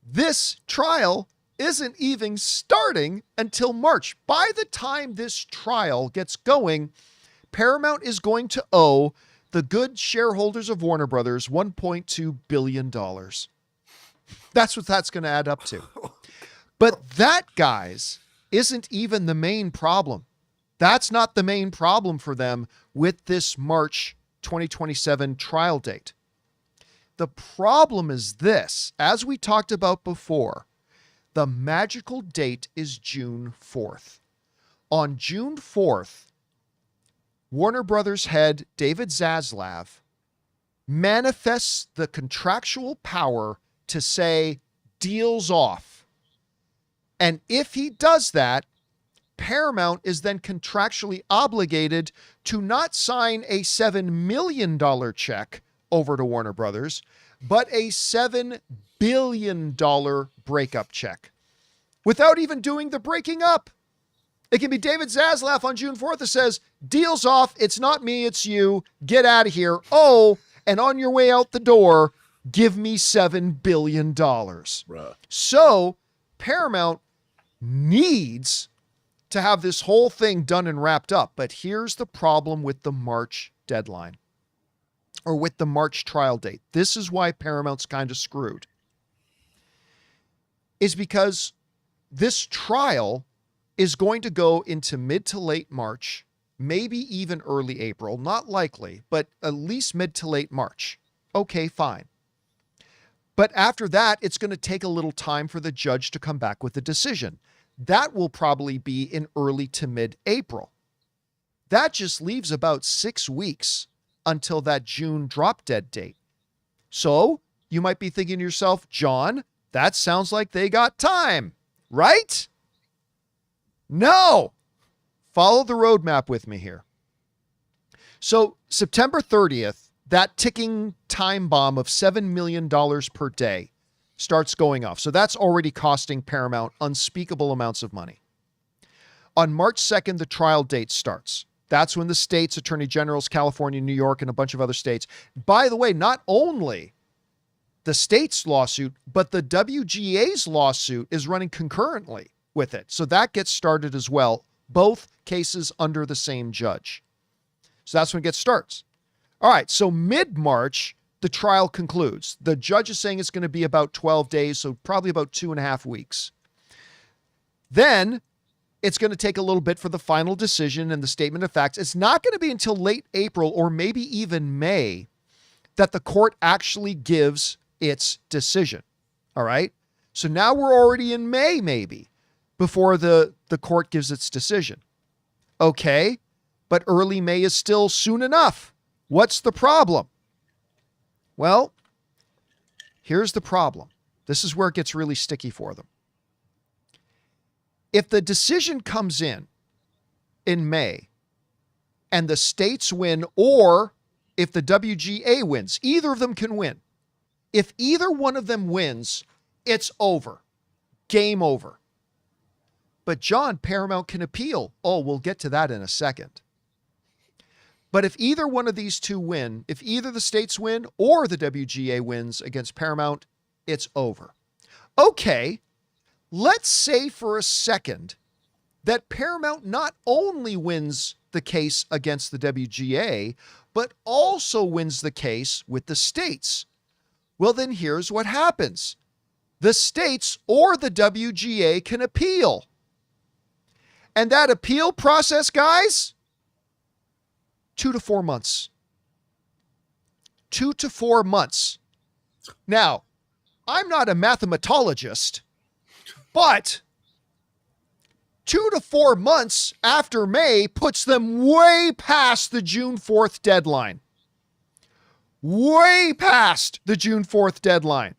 This trial isn't even starting until March. By the time this trial gets going, Paramount is going to owe the good shareholders of Warner Brothers $1.2 billion. That's what that's going to add up to. But that, guys, isn't even the main problem. That's not the main problem for them with this March 2027 trial date. The problem is this, as we talked about before, the magical date is June 4th. On June 4th, Warner Brothers head David Zaslav manifests the contractual power to say, deals off. And if he does that, Paramount is then contractually obligated to not sign a $7 million check over to Warner Brothers, but a $7 billion breakup check without even doing the breaking up. It can be David Zaslav on June 4th that says, deals off, it's not me, it's you, get out of here. Oh, and on your way out the door, give me $7 billion. Bruh. So Paramount needs to have this whole thing done and wrapped up. But here's the problem with the March deadline, or with the March trial date. This is why Paramount's kind of screwed. Is because this trial is going to go into mid to late March, maybe even early April, not likely, but at least mid to late March. Okay, fine. But after that, it's going to take a little time for the judge to come back with a decision. That will probably be in early to mid-April. That just leaves about 6 weeks until that June drop dead date. So you might be thinking to yourself, John, that sounds like they got time, right? No. Follow the roadmap with me here. So September 30th, that ticking time bomb of $7 million per day starts going off. So that's already costing Paramount unspeakable amounts of money. On March 2nd, the trial date starts. That's when the states, attorney generals, California, New York, and a bunch of other states. By the way, not only the state's lawsuit, but the WGA's lawsuit is running concurrently with it. So that gets started as well. Both cases under the same judge. So that's when it starts. All right, so mid-March, the trial concludes. The judge is saying it's going to be about 12 days, so probably about 2.5 weeks. Then it's going to take a little bit for the final decision and the statement of facts. It's not going to be until late April or maybe even May that the court actually gives its decision. All right, so now we're already in May maybe before the court gives its decision. Okay, but early May is still soon enough. What's the problem? Well, here's the problem. This is where it gets really sticky for them. If the decision comes in May and the states win, or if the WGA wins, either of them can win. If either one of them wins, it's over. Game over. But John, Paramount can appeal. Oh, we'll get to that in a second. But if either one of these two win, if either the states win or the WGA wins against Paramount, it's over. Okay, let's say for a second that Paramount not only wins the case against the WGA, but also wins the case with the states. Well, then here's what happens. The states or the WGA can appeal. And that appeal process, guys, 2 to 4 months. 2 to 4 months. Now, I'm not a mathematologist, but 2 to 4 months after May puts them way past the June 4th deadline. way past the June 4th deadline.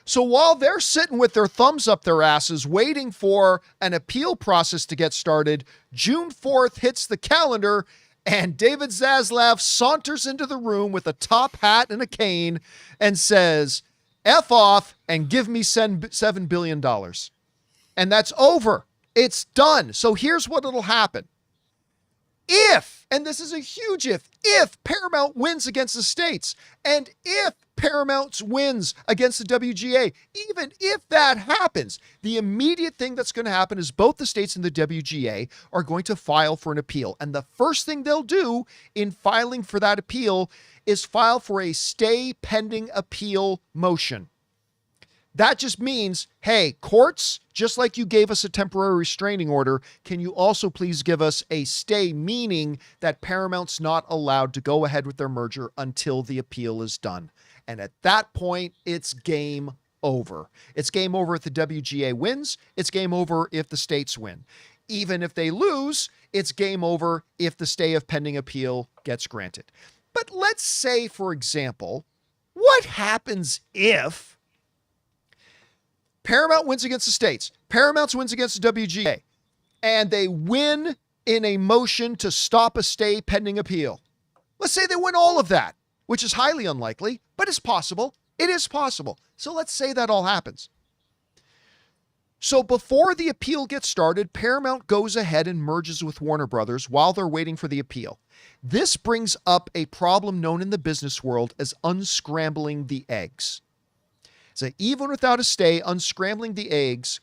So while they're sitting with their thumbs up their asses waiting for an appeal process to get started, June 4th hits the calendar and David Zaslav saunters into the room with a top hat and a cane and says, F off and give me $7 billion. And that's over. It's done. So here's what it'll happen. If, and this is a huge if Paramount wins against the states, and if Paramount wins against the WGA, even if that happens, the immediate thing that's going to happen is both the states and the WGA are going to file for an appeal. And the first thing they'll do in filing for that appeal is file for a stay pending appeal motion. That just means, hey, courts, just like you gave us a temporary restraining order, can you also please give us a stay, meaning that Paramount's not allowed to go ahead with their merger until the appeal is done. And at that point, it's game over. It's game over if the WGA wins. It's game over if the states win. Even if they lose, it's game over if the stay of pending appeal gets granted. But let's say, for example, what happens if Paramount wins against the states, Paramount wins against the WGA, and they win in a motion to stop a stay pending appeal? Let's say they win all of that, which is highly unlikely, but it's possible. It is possible. So let's say that all happens. So before the appeal gets started, Paramount goes ahead and merges with Warner Brothers while they're waiting for the appeal. This brings up a problem known in the business world as unscrambling the eggs. So even without a stay, unscrambling the eggs,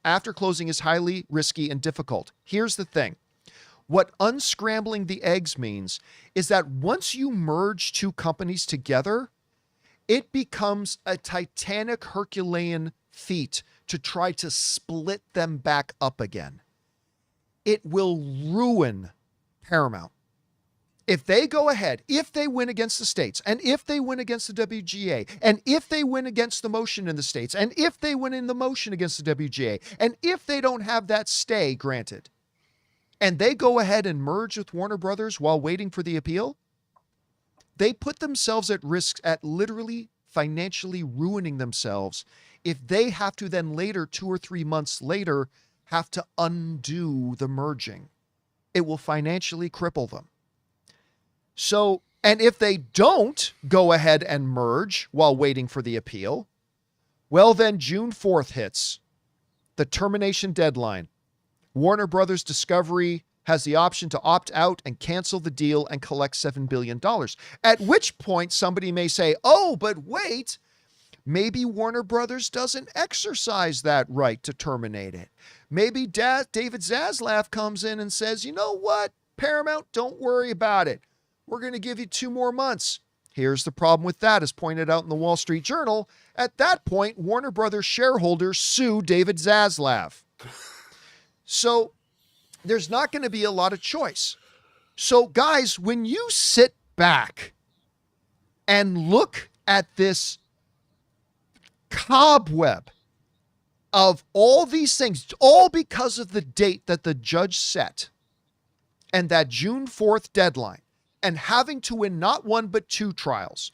after closing is highly risky and difficult. Here's the thing. What unscrambling the eggs means is that once you merge two companies together, it becomes a titanic Herculean feat to try to split them back up again. It will ruin Paramount. If they go ahead, if they win against the states, and if they win against the WGA, and if they win against the motion in the states, and if they win in the motion against the WGA, and if they don't have that stay granted, and they go ahead and merge with Warner Brothers while waiting for the appeal, they put themselves at risk at literally financially ruining themselves if they have to then later, 2 or 3 months later, have to undo the merging. It will financially cripple them. So, and if they don't go ahead and merge while waiting for the appeal, well, then June 4th hits, the termination deadline. Warner Brothers Discovery has the option to opt out and cancel the deal and collect $7 billion. At which point somebody may say, oh, but wait, maybe Warner Brothers doesn't exercise that right to terminate it. Maybe David Zaslav comes in and says, you know what, Paramount, don't worry about it. We're going to give you 2 more months. Here's the problem with that, as pointed out in the Wall Street Journal. At that point, Warner Brothers shareholders sue David Zaslav. So there's not going to be a lot of choice. So guys, when you sit back and look at this cobweb of all these things, all because of the date that the judge set and that June 4th deadline, and having to win not 1 but 2 trials.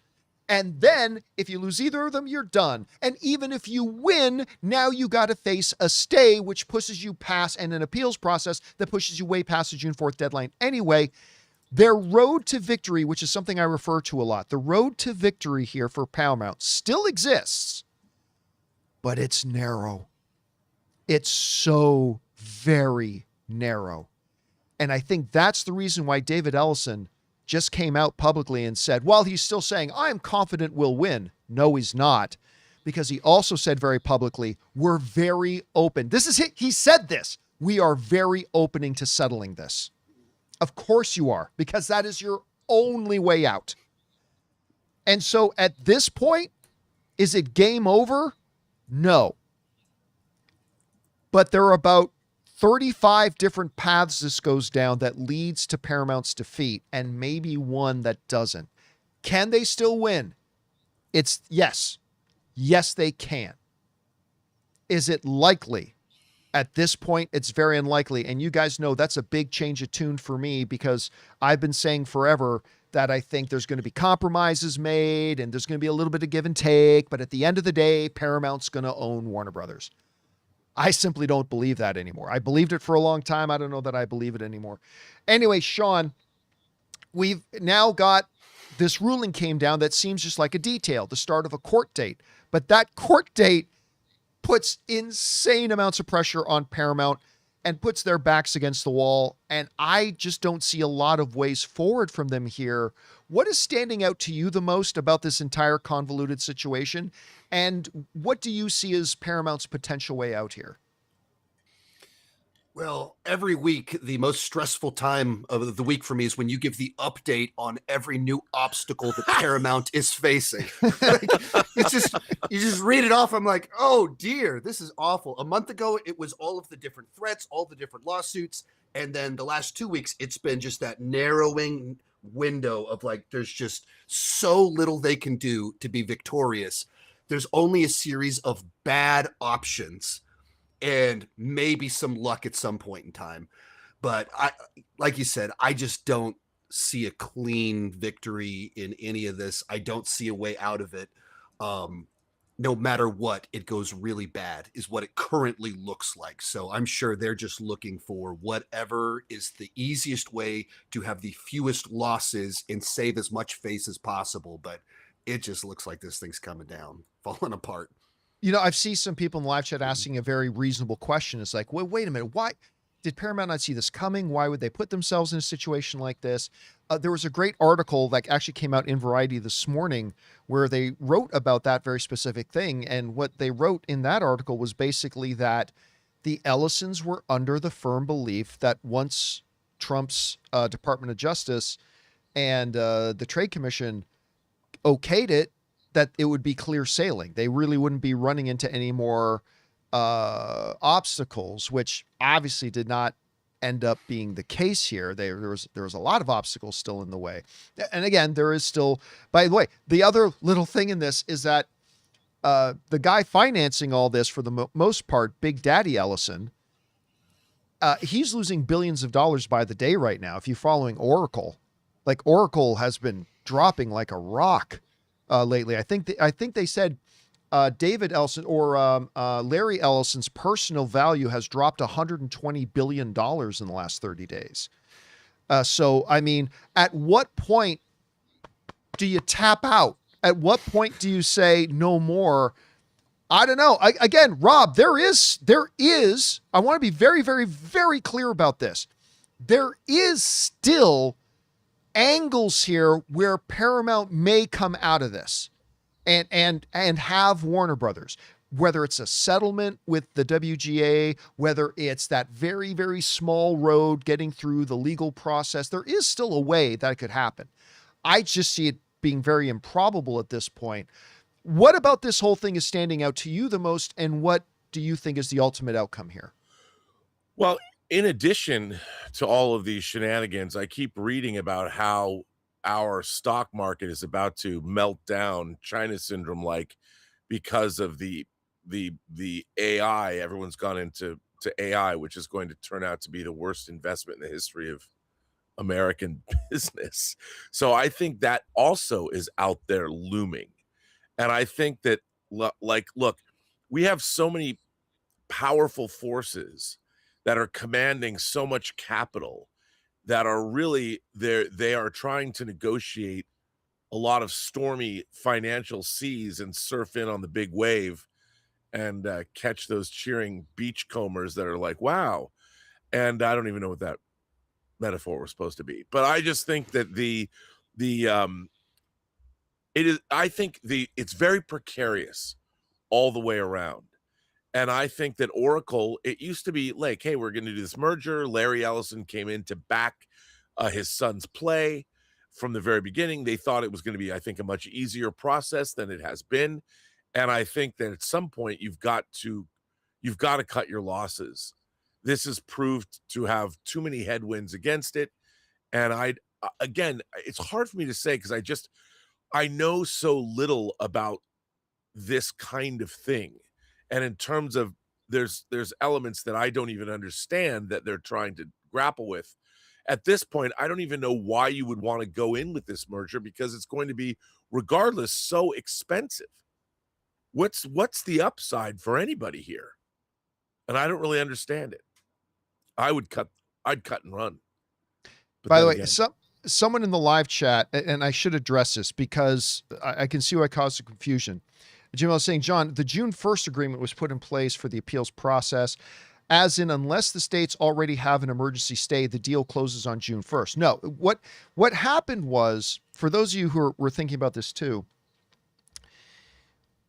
And then if you lose either of them, you're done. And even if you win, now you got to face a stay, which pushes you past, and an appeals process that pushes you way past the June 4th deadline. Anyway, their road to victory, which is something I refer to a lot, the road to victory here for Paramount still exists, but it's narrow. It's so very narrow. And I think that's the reason why David Ellison just came out publicly and said, while he's still saying, I'm confident we'll win. No, he's not, because he also said very publicly, we're very open. This is it. He said this. We are very opening to settling this. Of course you are, because that is your only way out. And so at this point, is it game over? No. But there are about 35 different paths this goes down that leads to Paramount's defeat, and maybe one that doesn't. Can they still win? It's yes. Yes, they can. Is it likely? at this point, it's very unlikely. And you guys know that's a big change of tune for me, because I've been saying forever that I think there's going to be compromises made and there's going to be a little bit of give and take. But at the end of the day, Paramount's going to own Warner Brothers. I simply don't believe that anymore. I believed it for a long time. I don't know that I believe it anymore. Anyway, Sean, we've now got this ruling came down that seems just like a detail, the start of a court date. But that court date puts insane amounts of pressure on Paramount and puts their backs against the wall. And I just don't see a lot of ways forward from them here. What is standing out to you the most about this entire convoluted situation? And what do you see as Paramount's potential way out here? Well, every week, the most stressful time of the week for me is when you give the update on every new obstacle that Paramount is facing. Like, it's just, you just read it off. I'm like, oh dear, this is awful. A month ago, it was all of the different threats, all the different lawsuits. And then the last 2 weeks, it's been just that narrowing window of like, there's just so little they can do to be victorious. There's only a series of bad options and maybe some luck at some point in time. But I, like you said, I just don't see a clean victory in any of this. I don't see a way out of it. No matter what, it goes really bad is what it currently looks like. So I'm sure they're just looking for whatever is the easiest way to have the fewest losses and save as much face as possible. But it just looks like this thing's coming down, falling apart. You know, I've seen some people in the live chat asking a very reasonable question. It's like, well, wait a minute. Why did Paramount not see this coming? Why would they put themselves in a situation like this? There was a great article that actually came out in Variety this morning where they wrote about that very specific thing. And what they wrote in that article was basically that the Ellisons were under the firm belief that once Trump's Department of Justice and the Trade Commission okayed it, that it would be clear sailing. They really wouldn't be running into any more obstacles, which obviously did not end up being the case here. There was a lot of obstacles still in the way. And again, there is still, by the way, the other little thing in this is that the guy financing all this for the most part, Big Daddy Ellison, he's losing billions of dollars by the day right now. If you're following Oracle, like Oracle has been dropping like a rock lately. I think they said David Ellison or Larry Ellison's personal value has dropped $120 billion in the last 30 days. So, I mean, at what point do you tap out? At what point do you say no more? I don't know. Again, Rob, there is, I want to be very, very, very clear about this. There is still angles here where Paramount may come out of this and have Warner Brothers, whether it's a settlement with the WGA, whether it's that very, very small road getting through the legal process. There is still a way that could happen. I just see it being very improbable at this point. What about this whole thing is standing out to you the most, and what do you think is the ultimate outcome here? Well, in addition to all of these shenanigans, I keep reading about how our stock market is about to melt down, China syndrome like, because of the AI. Everyone's gone into AI, which is going to turn out to be the worst investment in the history of American business. So I think that also is out there looming. And I think that, like, look, we have so many powerful forces that are commanding so much capital that are really they are trying to negotiate a lot of stormy financial seas and surf in on the big wave and catch those cheering beachcombers that are like, wow. And I don't even know what that metaphor was supposed to be, but I just think that it's very precarious all the way around. And I think that Oracle, it used to be like, hey, we're going to do this merger. Larry Ellison came in to back his son's play from the very beginning. They thought it was going to be, I think, a much easier process than it has been. And I think that at some point you've got to cut your losses. This has proved to have too many headwinds against it. And again, it's hard for me to say because I know so little about this kind of thing. And in terms of there's elements that I don't even understand that they're trying to grapple with. At this point, I don't even know why you would want to go in with this merger, because it's going to be, regardless, so expensive. What's the upside for anybody here? And I don't really understand it. I'd cut and run. But By the then way, again, someone in the live chat, and I should address this because I can see why it caused the confusion. Jim was saying, John, the June 1st agreement was put in place for the appeals process, as in, unless the states already have an emergency stay, the deal closes on June 1st. No, what happened was, for those of you who were thinking about this too,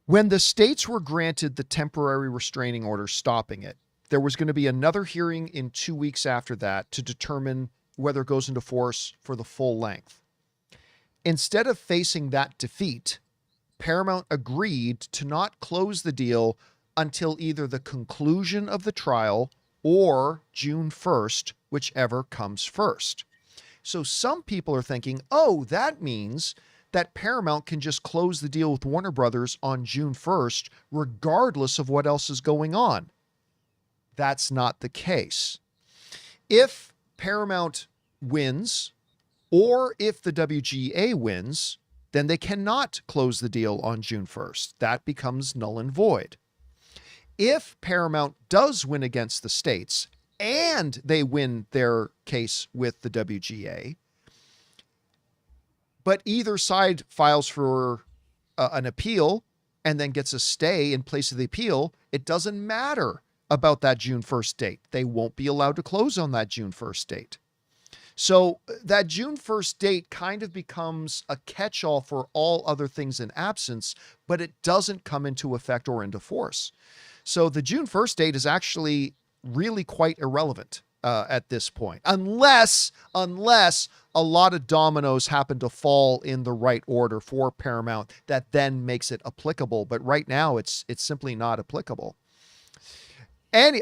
when the states were granted the temporary restraining order stopping it, there was going to be another hearing in 2 weeks after that to determine whether it goes into force for the full length. Instead of facing that defeat, Paramount agreed to not close the deal until either the conclusion of the trial or June 1st, whichever comes first. So some people are thinking, oh, that means that Paramount can just close the deal with Warner Brothers on June 1st, regardless of what else is going on. That's not the case. If Paramount wins, or if the WGA wins, then they cannot close the deal on June 1st. That becomes null and void. If Paramount does win against the states and they win their case with the WGA, but either side files for an appeal and then gets a stay in place of the appeal, it doesn't matter about that June 1st date. They won't be allowed to close on that June 1st date. So that June 1st date kind of becomes a catch-all for all other things in absence, but it doesn't come into effect or into force. So the June 1st date is actually really quite irrelevant at this point, unless a lot of dominoes happen to fall in the right order for Paramount that then makes it applicable. But right now, it's simply not applicable. And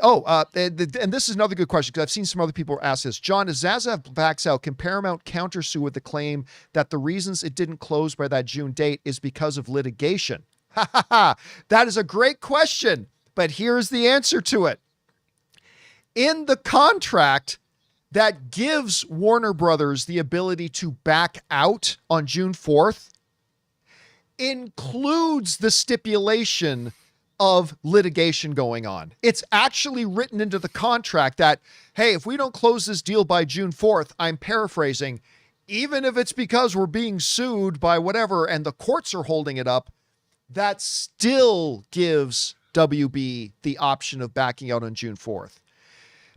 this is another good question, because I've seen some other people ask this. John, as Zaslav backs out, can Paramount countersue with the claim that the reasons it didn't close by that June date is because of litigation? Ha ha ha! That is a great question, but here's the answer to it. In the contract that gives Warner Brothers the ability to back out on June 4th includes the stipulation of litigation going on. It's actually written into the contract that, hey, if we don't close this deal by June 4th, I'm paraphrasing, even if it's because we're being sued by whatever and the courts are holding it up, that still gives WB the option of backing out on June 4th.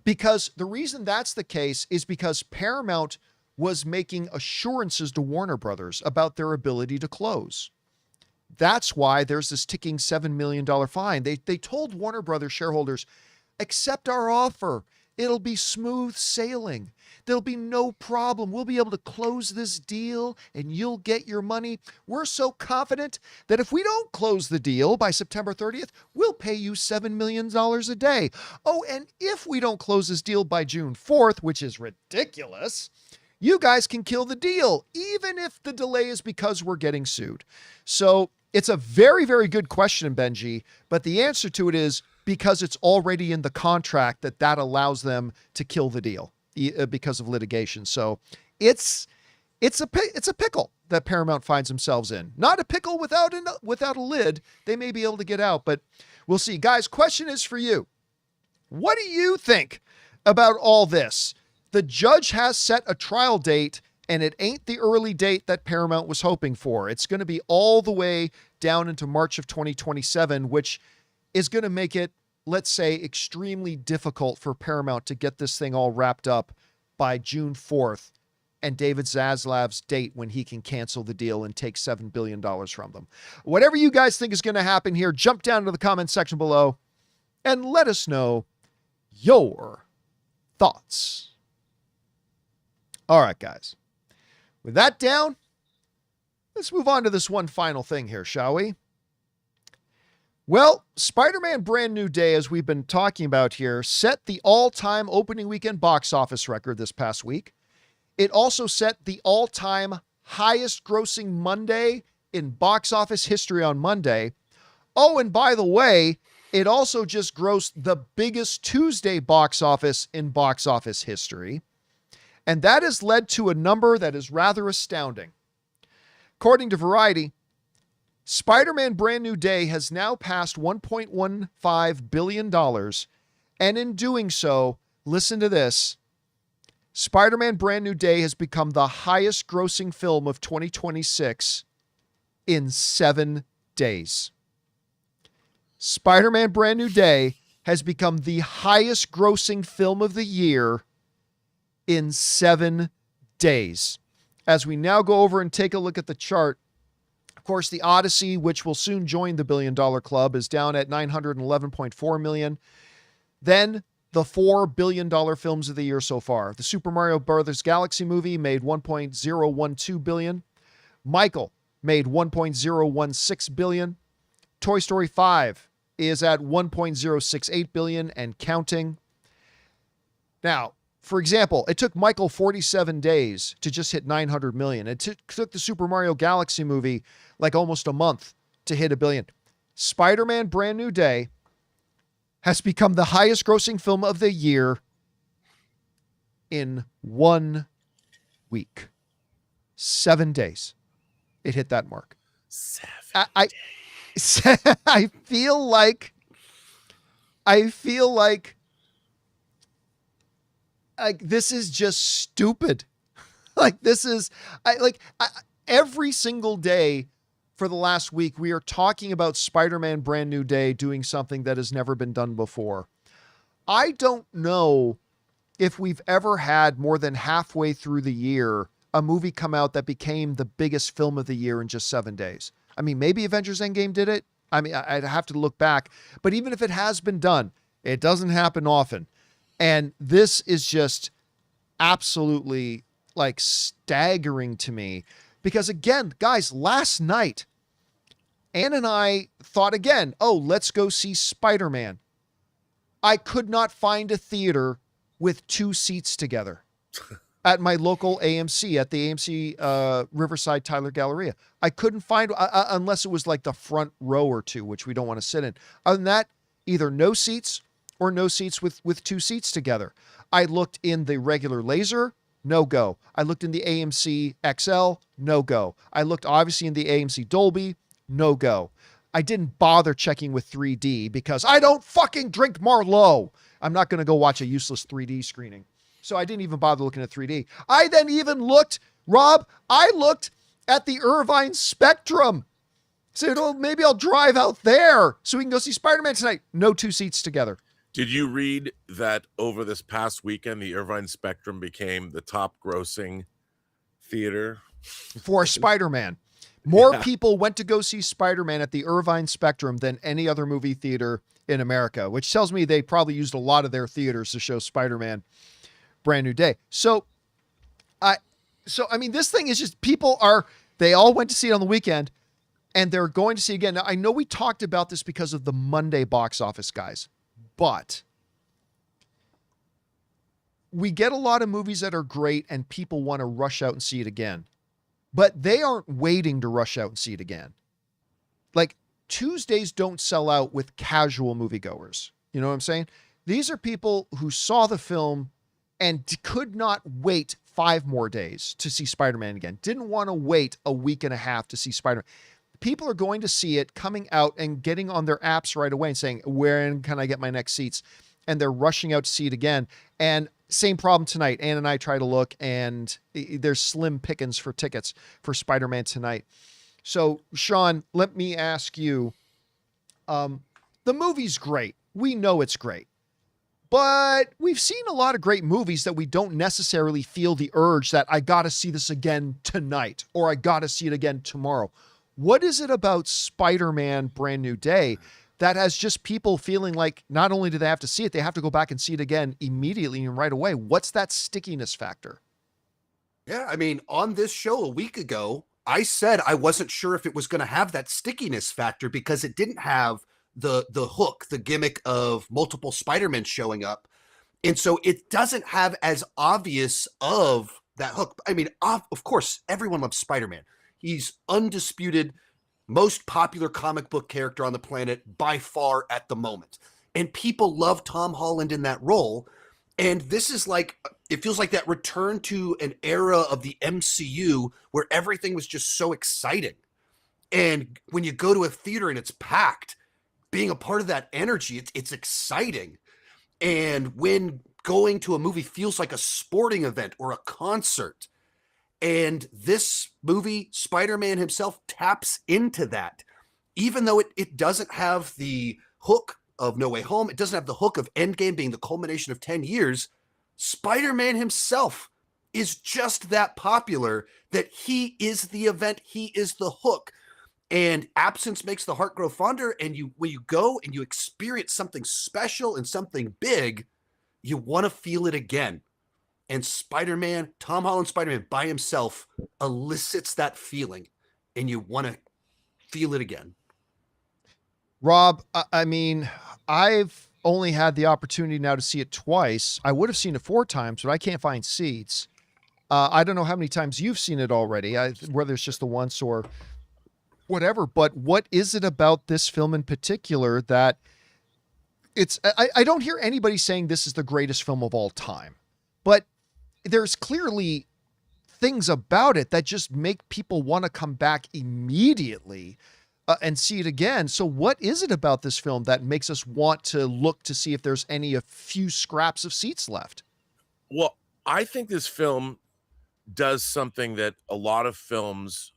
Because the reason that's the case is because Paramount was making assurances to Warner Brothers about their ability to close. That's why there's this ticking $7 million fine. They told Warner Brothers shareholders, accept our offer. It'll be smooth sailing. There'll be no problem. We'll be able to close this deal and you'll get your money. We're so confident that if we don't close the deal by September 30th, we'll pay you $7 million a day. Oh, and if we don't close this deal by June 4th, which is ridiculous, you guys can kill the deal, even if the delay is because we're getting sued. So it's a very, very good question, Benji, but the answer to it is because it's already in the contract that allows them to kill the deal because of litigation. So it's a pickle that Paramount finds themselves in. Not a pickle without a lid. They may be able to get out, but we'll see. Guys, question is for you. What do you think about all this? The judge has set a trial date, and it ain't the early date that Paramount was hoping for. It's going to be all the way down into March of 2027, which is going to make it, let's say, extremely difficult for Paramount to get this thing all wrapped up by June 4th and David Zaslav's date when he can cancel the deal and take $7 billion from them. Whatever you guys think is going to happen here, jump down to the comment section below and let us know your thoughts. All right, guys. With that down, let's move on to this one final thing here, shall we? Well, Spider-Man Brand New Day, as we've been talking about here, set the all-time opening weekend box office record this past week. It also set the all-time highest grossing Monday in box office history on Monday. Oh, and by the way, It also just grossed the biggest Tuesday box office in box office history. And that has led to a number that is rather astounding. According to Variety, Spider-Man Brand New Day has now passed $1.15 billion. And in doing so, listen to this, Spider-Man Brand New Day has become the highest grossing film of 2026 in 7 days. Spider-Man Brand New Day has become the highest grossing film of the year in 7 days. As we now go over and take a look at the chart, of course, the Odyssey, which will soon join the $1 billion club, is down at $911.4 million. Then the $4 billion films of the year so far. The Super Mario Bros. Galaxy movie made $1.012 billion. Michael made $1.016 billion. Toy Story 5 is at $1.068 billion and counting. Now, for example, it took Michael 47 days to just hit 900 million. It took the Super Mario Galaxy movie like almost a month to hit $1 billion. Spider-Man Brand New Day has become the highest grossing film of the year in 1 week. 7 days. It hit that mark. 7 days. I feel like this is just stupid. Every single day for the last week, we are talking about Spider-Man Brand New Day doing something that has never been done before. I don't know if we've ever had more than halfway through the year a movie come out that became the biggest film of the year in just 7 days. I mean, maybe Avengers Endgame did it. I mean, I'd have to look back, but even if it has been done, it doesn't happen often. And this is just absolutely like staggering to me because again, guys, last night, Ann and I thought again, oh, let's go see Spider-Man. I could not find a theater with 2 seats together at my local AMC, at the AMC Riverside Tyler Galleria. I couldn't find, unless it was like the front row or 2, which we don't want to sit in. Other than that, either no seats or no seats with 2 seats together. I looked in the regular laser, no go. I looked in the AMC XL, no go. I looked obviously in the AMC Dolby, no go. I didn't bother checking with 3D because I don't fucking drink Marlowe. I'm not going to go watch a useless 3D screening. So I didn't even bother looking at 3D. I then even looked, Rob, I looked at the Irvine Spectrum. Said, oh, maybe I'll drive out there so we can go see Spider-Man tonight. No 2 seats together. Did you read that over this past weekend, the Irvine Spectrum became the top grossing theater? For Spider-Man. More people went to go see Spider-Man at the Irvine Spectrum than any other movie theater in America, which tells me they probably used a lot of their theaters to show Spider-Man Brand New Day. So I mean, this thing is just, they all went to see it on the weekend and they're going to see it again. Now, I know we talked about this because of the Monday box office, guys, but we get a lot of movies that are great and people want to rush out and see it again, but they aren't waiting to rush out and see it again. Like Tuesdays don't sell out with casual moviegoers. You know what I'm saying? These are people who saw the film and could not wait 5 more days to see Spider-Man again. Didn't want to wait a week and a half to see Spider-Man. People are going to see it coming out and getting on their apps right away and saying, where can I get my next seats? And they're rushing out to see it again. And same problem tonight. Ann and I try to look and there's slim pickings for tickets for Spider-Man tonight. So Sean, let me ask you, the movie's great. We know it's great. But we've seen a lot of great movies that we don't necessarily feel the urge that I got to see this again tonight or I got to see it again tomorrow. What is it about Spider-Man Brand New Day that has just people feeling like not only do they have to see it, they have to go back and see it again immediately and right away? What's that stickiness factor? Yeah, I mean, on this show a week ago, I said I wasn't sure if it was going to have that stickiness factor because it didn't have the hook, the gimmick of multiple Spider-Men showing up. And so it doesn't have as obvious of that hook. I mean, of course, everyone loves Spider-Man. He's undisputed most popular comic book character on the planet by far at the moment. And people love Tom Holland in that role. And this is like, it feels like that return to an era of the MCU where everything was just so exciting. And when you go to a theater and it's packed, being a part of that energy, it's exciting. And when going to a movie feels like a sporting event or a concert, and this movie, Spider-Man himself, taps into that. Even though it doesn't have the hook of No Way Home, it doesn't have the hook of Endgame being the culmination of 10 years, Spider-Man himself is just that popular that he is the event, he is the hook. And absence makes the heart grow fonder. And when you go and you experience something special and something big, you want to feel it again. And Spider-Man, Tom Holland Spider-Man by himself elicits that feeling, and you want to feel it again. Rob, I mean, I've only had the opportunity now to see it twice. I would have seen it 4 times, but I can't find seats. I don't know how many times you've seen it already, whether it's just the once or whatever, but what is it about this film in particular that I don't hear anybody saying this is the greatest film of all time, but there's clearly things about it that just make people want to come back immediately and see it again. So what is it about this film that makes us want to look to see if there's a few scraps of seats left? Well, I think this film does something that a lot of films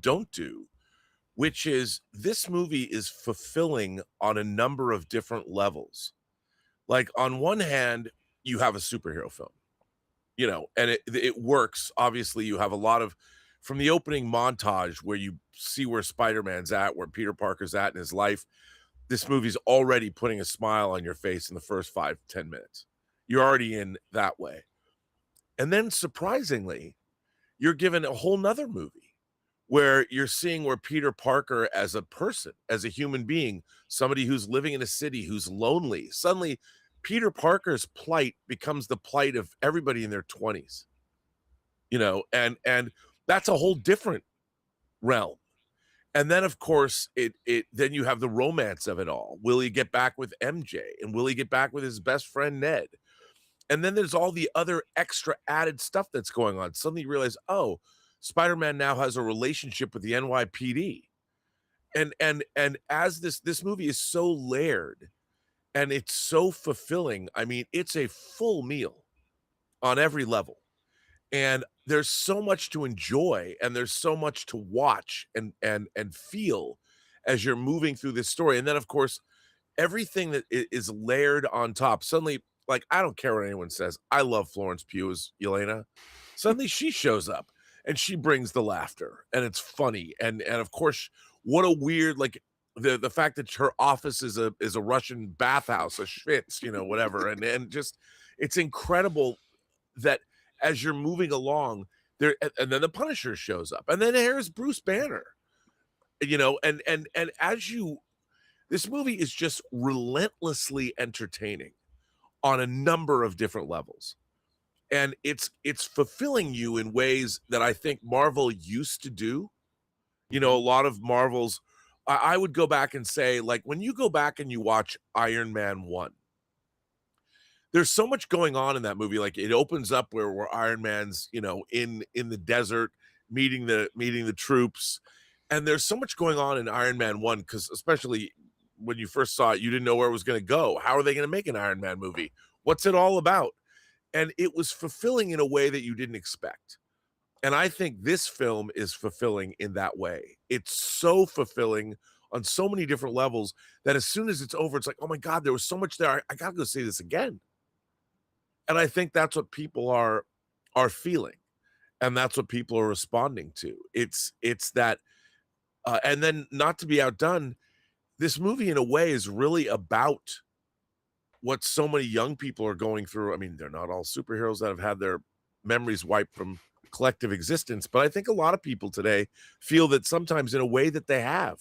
don't do, which is this movie is fulfilling on a number of different levels. Like on one hand, you have a superhero film, and it works. Obviously, you have a lot of, from the opening montage where you see where Spider-Man's at, where Peter Parker's at in his life, this movie's already putting a smile on your face in the first 5-10 minutes. You're already in that way. And then surprisingly, you're given a whole nother movie where you're seeing where Peter Parker as a person, as a human being, somebody who's living in a city, who's lonely, suddenly Peter Parker's plight becomes the plight of everybody in their 20s, and that's a whole different realm. And then of course then you have the romance of it all. Will he get back with MJ, and will he get back with his best friend Ned? And then there's all the other extra added stuff that's going on. Suddenly you realize, oh, Spider-Man now has a relationship with the NYPD. And as this movie is so layered and it's so fulfilling. I mean, it's a full meal on every level. And there's so much to enjoy, and there's so much to watch and feel as you're moving through this story. And then of course, everything that is layered on top. Suddenly, like, I don't care what anyone says, I love Florence Pugh as Yelena. Suddenly she shows up and she brings the laughter, and it's funny. And of course, what a weird, like, the fact that her office is a Russian bathhouse, a schwitz, whatever. And just, it's incredible that as you're moving along there, and then the Punisher shows up, and then here's Bruce Banner, and as this movie is just relentlessly entertaining on a number of different levels. And it's fulfilling you in ways that I think Marvel used to do. A lot of Marvel's, I would go back and say, like, when you go back and you watch Iron Man 1, there's so much going on in that movie. Like, it opens up where Iron Man's, in the desert meeting the troops. And there's so much going on in Iron Man 1, because especially when you first saw it, you didn't know where it was going to go. How are they going to make an Iron Man movie? What's it all about? And it was fulfilling in a way that you didn't expect. And I think this film is fulfilling in that way. It's so fulfilling on so many different levels that as soon as it's over, it's like, oh my God, there was so much there. I got to go see this again. And I think that's what people are feeling. And that's what people are responding to. It's that, and then not to be outdone, this movie in a way is really about what so many young people are going through. I mean, they're not all superheroes that have had their memories wiped from collective existence, but I think a lot of people today feel that sometimes in a way that they have.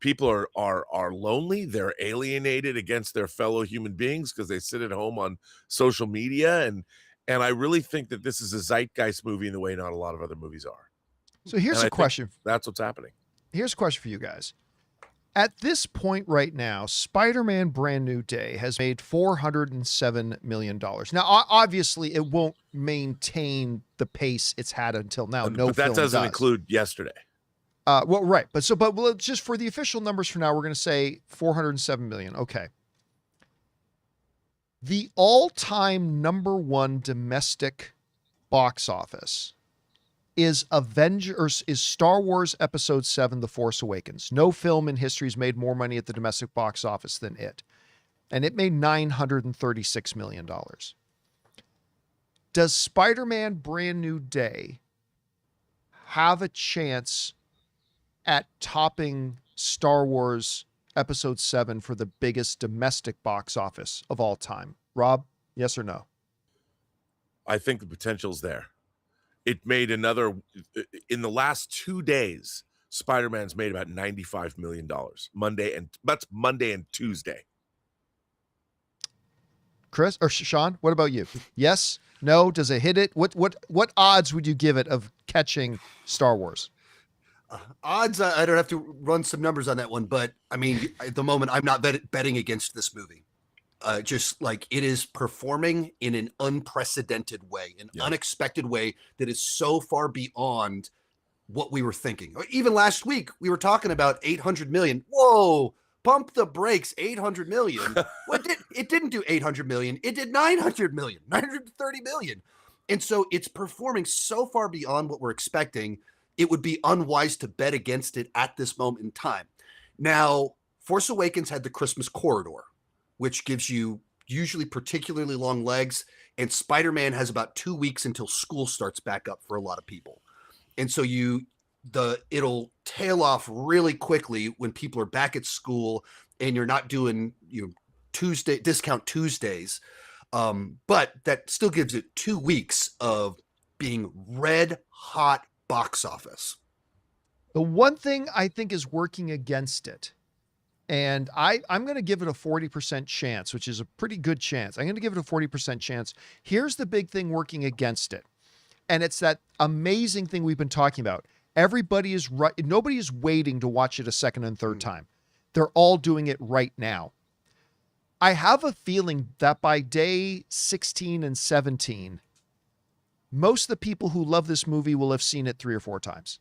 People are lonely, they're alienated against their fellow human beings because they sit at home on social media, and I really think that this is a zeitgeist movie in the way not a lot of other movies are. So here's And a question. that's what's happening. here's a question for you guys. At this point right now, Spider-Man Brand New Day has made $407 million. Now, obviously, it won't maintain the pace it's had until now. No but that film doesn't does. include yesterday. Well, right. But just for the official numbers for now, we're going to say 407 million. Okay. The all-time number one domestic box office is Star Wars Episode 7, The Force Awakens. No film in history has made more money at the domestic box office than it. And it made $936 million. Does Spider-Man Brand New Day have a chance at topping Star Wars Episode 7 for the biggest domestic box office of all time? Rob, yes or no? I think the potential's there. It made another, in the last 2 days, Spider-Man's made about $95 million. That's Monday and Tuesday. Chris or Sean, what about you? Yes? No? Does it hit it? What odds would you give it of catching Star Wars? Odds, I don't have to run some numbers on that one, but I mean, at the moment, I'm not betting against this movie. Just like it is performing in an unprecedented way, an unexpected way that is so far beyond what we were thinking. Even last week, we were talking about 800 million. Whoa, pump the brakes, 800 million. It didn't do 800 million. It did 900 million, 930 million. And so it's performing so far beyond what we're expecting. It would be unwise to bet against it at this moment in time. Now, Force Awakens had the Christmas corridor, which gives you usually particularly long legs. And Spider-Man has about 2 weeks until school starts back up for a lot of people. And so it'll tail off really quickly when people are back at school and you're not doing discount Tuesdays. But that still gives it 2 weeks of being red hot box office. The one thing I think is working against it, and I'm going to give it a 40% chance, which is a pretty good chance. I'm going to give it a 40% chance. Here's the big thing working against it. And it's that amazing thing we've been talking about. Nobody is waiting to watch it a second and third time. They're all doing it right now. I have a feeling that by day 16 and 17, most of the people who love this movie will have seen it 3 or 4 times.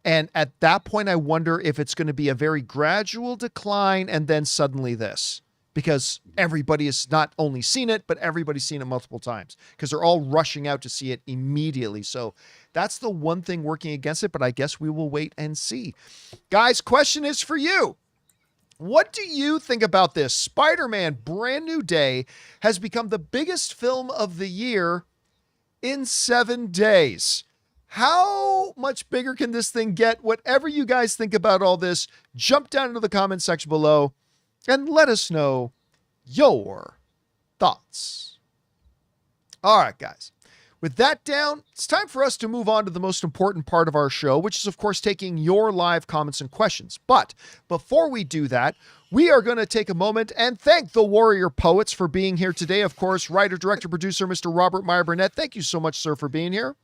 And at that point, I wonder if it's going to be a very gradual decline and then suddenly this. Because everybody has not only seen it, but everybody's seen it multiple times. Because they're all rushing out to see it immediately. So that's the one thing working against it, but I guess we will wait and see. Guys, question is for you. What do you think about this? Spider-Man Brand New Day has become the biggest film of the year in 7 days. How much bigger can this thing get? Whatever you guys think about all this, jump down into the comment section below and let us know your thoughts. All right, guys. With that down, it's time for us to move on to the most important part of our show, which is, of course, taking your live comments and questions. But before we do that, we are going to take a moment and thank the Warrior Poets for being here today. Of course, writer, director, producer, Mr. Robert Meyer Burnett. Thank you so much, sir, for being here.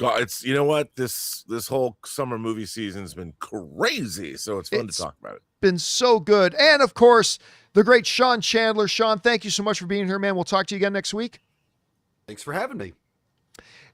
It's you know what, this whole summer movie season's been crazy, so it's fun to talk about it. Been so good. And of course, the great Sean Chandler. Sean, thank you so much for being here, man. We'll talk to you again next week. Thanks for having me.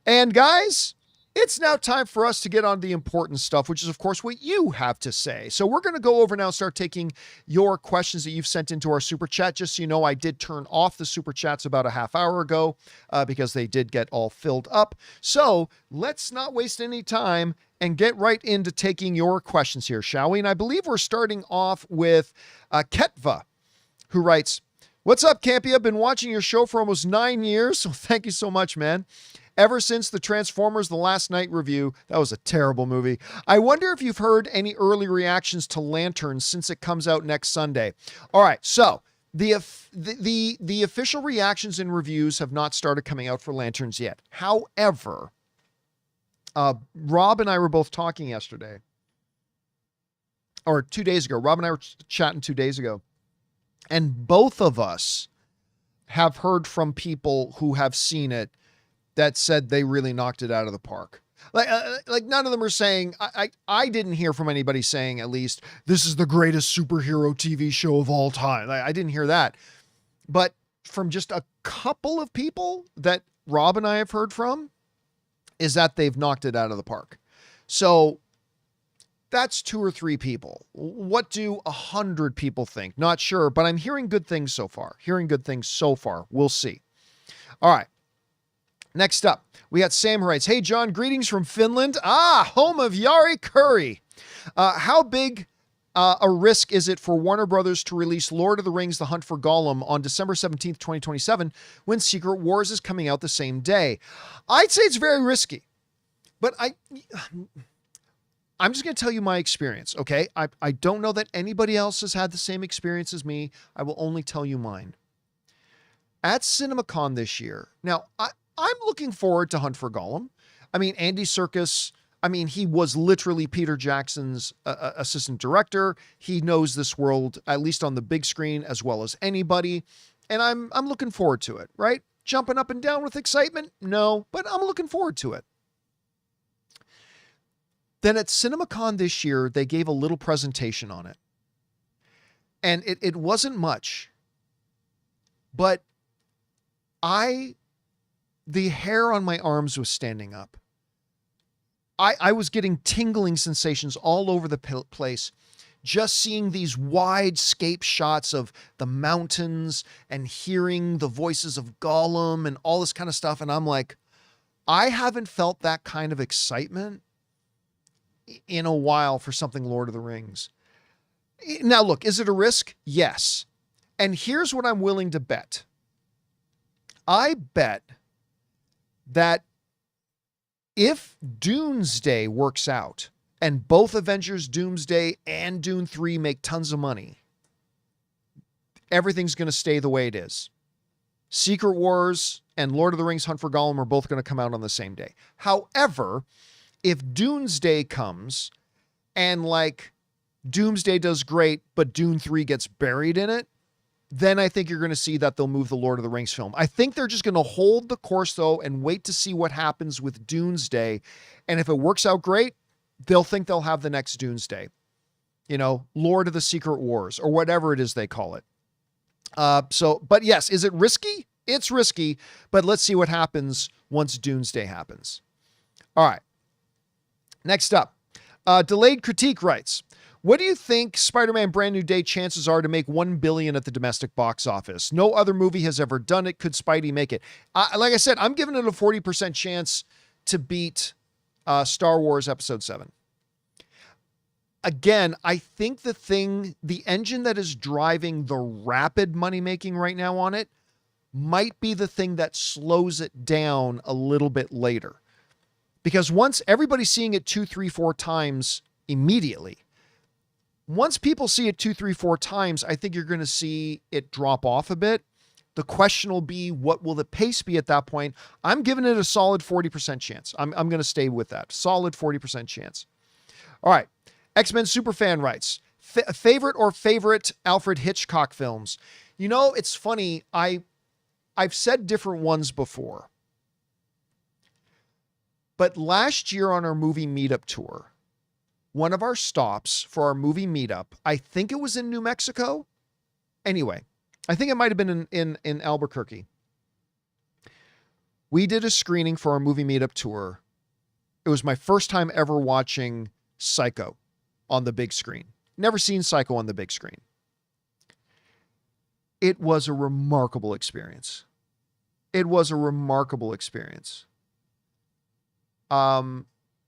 And guys, it's now time for us to get on the important stuff, which is, of course, what you have to say. So we're going to go over now and start taking your questions that you've sent into our super chat. Just so you know, I did turn off the super chats about a half hour ago because they did get all filled up. So let's not waste any time and get right into taking your questions here, shall we? And I believe we're starting off with Ketva, who writes, "What's up, Campea? I've been watching your show for almost 9 years. So thank you so much, man. Ever since the Transformers The Last Night review," that was a terrible movie, "I wonder if you've heard any early reactions to Lanterns since it comes out next Sunday." All right, so the official reactions and reviews have not started coming out for Lanterns yet. However, Rob and I were both talking yesterday, or 2 days ago. Rob and I were chatting 2 days ago, and both of us have heard from people who have seen it that said they really knocked it out of the park. Like none of them are saying, I didn't hear from anybody saying, at least, this is the greatest superhero TV show of all time. I didn't hear that. But from just a couple of people that Rob and I have heard from, is that they've knocked it out of the park. So that's 2 or 3 people. What do 100 people think? Not sure, but I'm hearing good things so far. We'll see. All right. Next up, we got Sam who writes, hey, John, greetings from Finland. Home of Yari Curry. How big a risk is it for Warner Brothers to release Lord of the Rings, The Hunt for Gollum on December 17th, 2027, when Secret Wars is coming out the same day? I'd say it's very risky, but I'm just going to tell you my experience, okay? I don't know that anybody else has had the same experience as me. I will only tell you mine. At CinemaCon this year, now, I'm looking forward to Hunt for Gollum. I mean, Andy Serkis, he was literally Peter Jackson's assistant director. He knows this world, at least on the big screen, as well as anybody. And I'm looking forward to it, right? Jumping up and down with excitement? No, but I'm looking forward to it. Then at CinemaCon this year, they gave a little presentation on it. And it wasn't much, but the hair on my arms was standing up. I was getting tingling sensations all over the place, just seeing these wide scape shots of the mountains and hearing the voices of Gollum and all this kind of stuff. And I'm like, I haven't felt that kind of excitement in a while for something Lord of the Rings. Now, look, is it a risk? Yes. And here's what I'm willing to bet. I bet that if Doomsday works out and both Avengers Doomsday and Dune 3 make tons of money, everything's going to stay the way it is. Secret Wars and Lord of the Rings Hunt for Gollum are both going to come out on the same day. However, if Doomsday comes and like Doomsday does great, but Dune 3 gets buried in it, then I think you're going to see that they'll move the Lord of the Rings film. I think they're just going to hold the course, though, and wait to see what happens with Doomsday. And if it works out great, they'll think they'll have the next Doomsday. Lord of the Secret Wars, or whatever it is they call it. But yes, is it risky? It's risky, but let's see what happens once Doomsday happens. All right. Next up, Delayed Critique writes, what do you think Spider-Man Brand New Day chances are to make $1 billion at the domestic box office? No other movie has ever done it. Could Spidey make it? Like I said, I'm giving it a 40% chance to beat Star Wars Episode 7. Again, I think the engine that is driving the rapid money making right now on it might be the thing that slows it down a little bit later. Because once everybody's seeing it 2, 3, 4 times immediately, once people see it 2, 3, 4 times, I think you're going to see it drop off a bit. The question will be, what will the pace be at that point? I'm giving it a solid 40% chance. I'm going to stay with that. Solid 40% chance. All right. X-Men Superfan writes, favorite Alfred Hitchcock films? It's funny. I've said different ones before. But last year on our movie meetup tour, one of our stops for our movie meetup, I think it was in New Mexico. Anyway, I think it might have been in Albuquerque. We did a screening for our movie meetup tour. It was my first time ever watching Psycho on the big screen. Never seen Psycho on the big screen. It was a remarkable experience.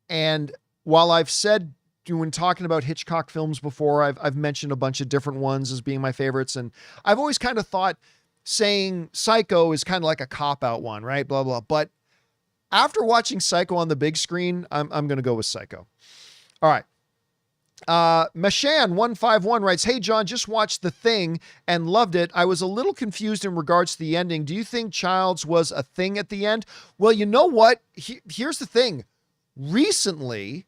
And while I've said, when talking about Hitchcock films before, I've mentioned a bunch of different ones as being my favorites. And I've always kind of thought saying Psycho is kind of like a cop-out one, right? Blah, blah. But after watching Psycho on the big screen, I'm going to go with Psycho. All right. Mashan151 writes, hey, John, just watched The Thing and loved it. I was a little confused in regards to the ending. Do you think Childs was a thing at the end? Well, you know what? Here's the thing. Recently,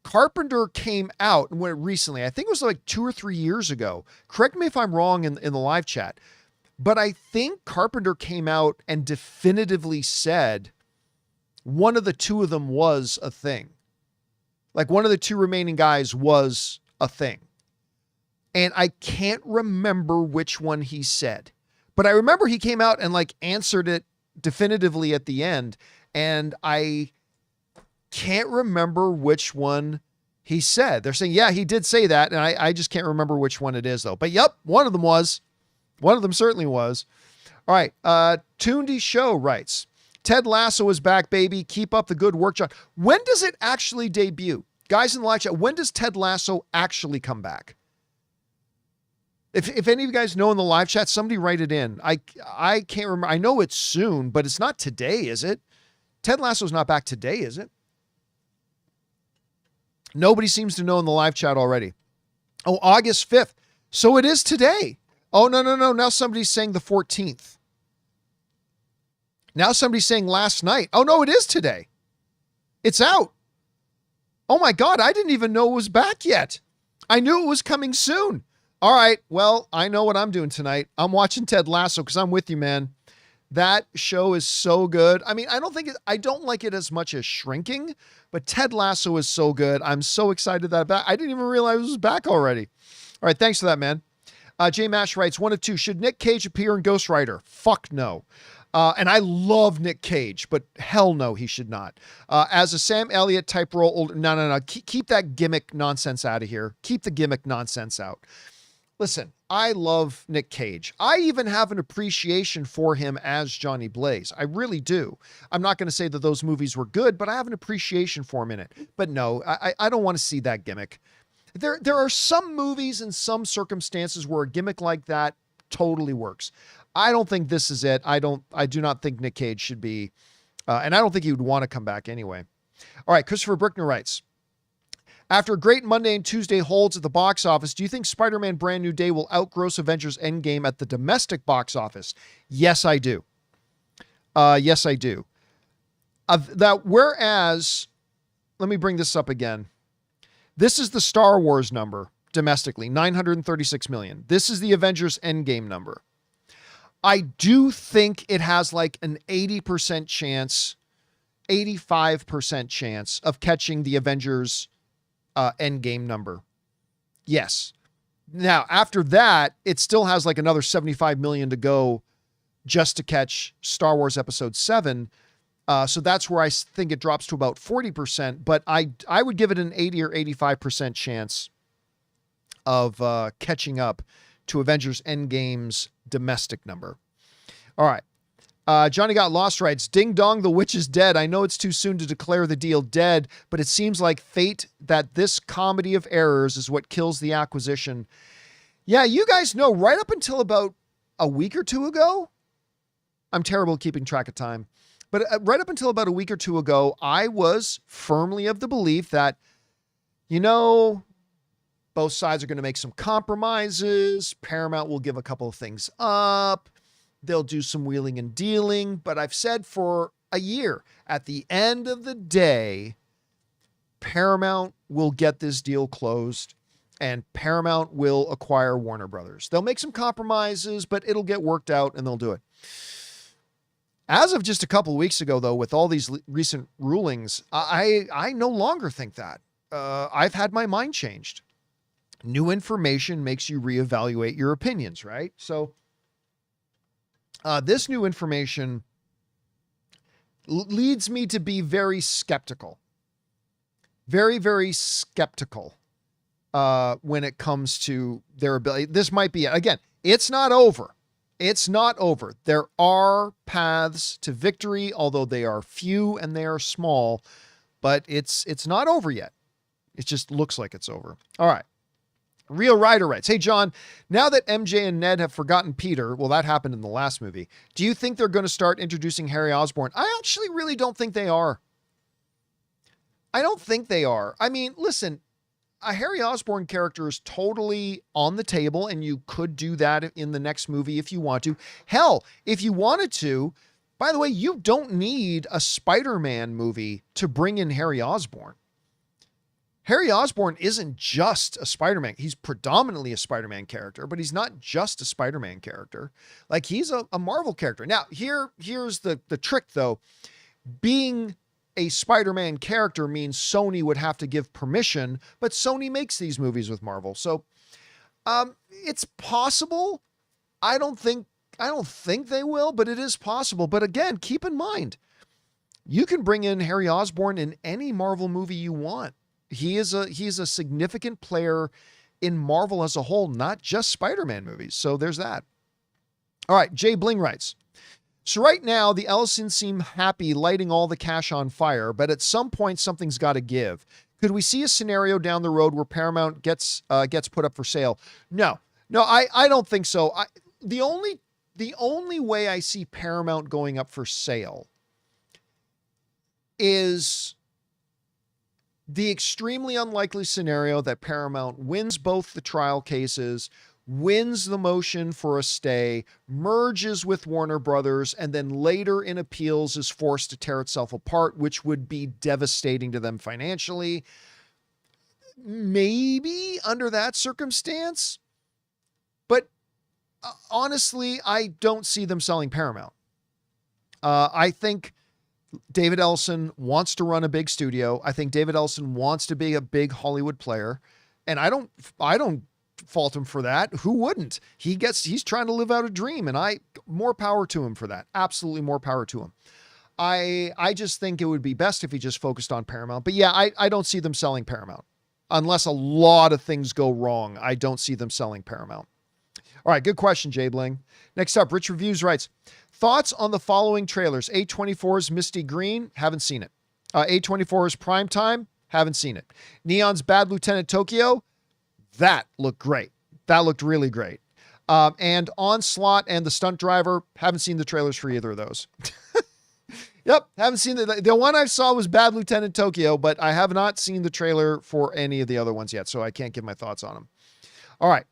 Carpenter came out, and recently, I think it was like 2 or 3 years ago. Correct me if I'm wrong in the live chat, but I think Carpenter came out and definitively said one of the two of them was a thing. Like one of the two remaining guys was a thing. And I can't remember which one he said, but I remember he came out and like answered it definitively at the end. And I can't remember which one he said. They're saying, yeah, he did say that. And I just can't remember which one it is though. But yep, one of them was. One of them certainly was. All right. Toondy Show writes, Ted Lasso is back, baby. Keep up the good work, John. When does it actually debut? Guys in the live chat, when does Ted Lasso actually come back? If any of you guys know in the live chat, somebody write it in. I can't remember. I know it's soon, but it's not today, is it? Ted Lasso's not back today, is it? Nobody seems to know in the live chat already. Oh, August 5th. So it is today. Oh, no. Now somebody's saying the 14th. Now somebody's saying last night. Oh, no, it is today. It's out. Oh, my God. I didn't even know it was back yet. I knew it was coming soon. All right. Well, I know what I'm doing tonight. I'm watching Ted Lasso because I'm with you, man. That show is so good. I mean, I don't like it as much as Shrinking, but Ted Lasso is so good. I'm so excited that I didn't even realize it was back already. All right. Thanks for that, man. J Mash writes, 1 of 2. Should Nick Cage appear in Ghost Rider? Fuck no. And I love Nick Cage, but hell no, he should not. As a Sam Elliott type role, no. Keep that gimmick nonsense out of here. Keep the gimmick nonsense out. Listen, I love Nick Cage. I even have an appreciation for him as Johnny Blaze. I really do. I'm not going to say that those movies were good, but I have an appreciation for him in it. But no, I don't want to see that gimmick. There are some movies and some circumstances where a gimmick like that totally works. I don't think this is it. I do not think Nick Cage should be, and I don't think he would want to come back anyway. All right. Christopher Brickner writes, after a great Monday and Tuesday holds at the box office, do you think Spider-Man Brand New Day will outgross Avengers Endgame at the domestic box office? Yes, I do. Yes, I do. Whereas, let me bring this up again. This is the Star Wars number domestically, 936 million. This is the Avengers Endgame number. I do think it has like an 80% chance, 85% chance of catching the Avengers Endgame number. Yes. Now, after that, it still has like another 75 million to go just to catch Star Wars Episode 7. So that's where I think it drops to about 40%, but I would give it an 80 or 85% chance of catching up to Avengers Endgame's domestic number. All right. Johnny Got Lost writes, Ding dong, the witch is dead. I know it's too soon to declare the deal dead, but it seems like fate that this comedy of errors is what kills the acquisition. Yeah, you guys know right up until about a week or two ago, I'm terrible at keeping track of time, but right up until about a week or two ago, I was firmly of the belief that, both sides are going to make some compromises. Paramount will give a couple of things up. They'll do some wheeling and dealing, but I've said for a year, at the end of the day, Paramount will get this deal closed and Paramount will acquire Warner Brothers. They'll make some compromises, but it'll get worked out and they'll do it. As of just a couple of weeks ago, though, with all these recent rulings, I no longer think that. I've had my mind changed. New information makes you reevaluate your opinions, right? So this new information leads me to be very skeptical. Very, very skeptical when it comes to their ability. This might be it. Again, it's not over. It's not over. There are paths to victory, although they are few and they are small, but it's not over yet. It just looks like it's over. All right. Real Rider writes, hey, John, now that MJ and Ned have forgotten Peter, well, that happened in the last movie. Do you think they're going to start introducing Harry Osborn? I actually really don't think they are. I don't think they are. I mean, listen, a Harry Osborn character is totally on the table, and you could do that in the next movie if you want to. Hell, if you wanted to, by the way, you don't need a Spider-Man movie to bring in Harry Osborn. Harry Osborn isn't just a Spider-Man. He's predominantly a Spider-Man character, but he's not just a Spider-Man character. Like, he's a Marvel character. Now, here's the trick, though. Being a Spider-Man character means Sony would have to give permission, but Sony makes these movies with Marvel. So it's possible. I don't think they will, but it is possible. But again, keep in mind, you can bring in Harry Osborn in any Marvel movie you want. He's a significant player in Marvel as a whole, not just Spider-Man movies. So there's that. All right, Jay Bling writes, so right now, the Ellisons seem happy lighting all the cash on fire, but at some point, something's got to give. Could we see a scenario down the road where Paramount gets put up for sale? No, I don't think so. The only way I see Paramount going up for sale is the extremely unlikely scenario that Paramount wins both the trial cases, wins the motion for a stay, merges with Warner Brothers, and then later in appeals is forced to tear itself apart, which would be devastating to them financially. Maybe under that circumstance, but honestly, I don't see them selling Paramount. I think David Ellison wants to run a big studio. I think David Ellison wants to be a big Hollywood player, and I don't fault him for that. Who wouldn't? He's trying to live out a dream, and more power to him for that. Absolutely more power to him. I just think it would be best if he just focused on Paramount. But yeah, I don't see them selling Paramount. Unless a lot of things go wrong, I don't see them selling Paramount. All right, good question, Jay Bling. Next up, Rich Reviews writes, thoughts on the following trailers. A24's Misty Green, haven't seen it. A24's Primetime, haven't seen it. Neon's Bad Lieutenant Tokyo, that looked great. That looked really great. And Onslaught and The Stunt Driver, haven't seen the trailers for either of those. Yep, haven't seen the one I saw was Bad Lieutenant Tokyo, but I have not seen the trailer for any of the other ones yet, so I can't give my thoughts on them. All right.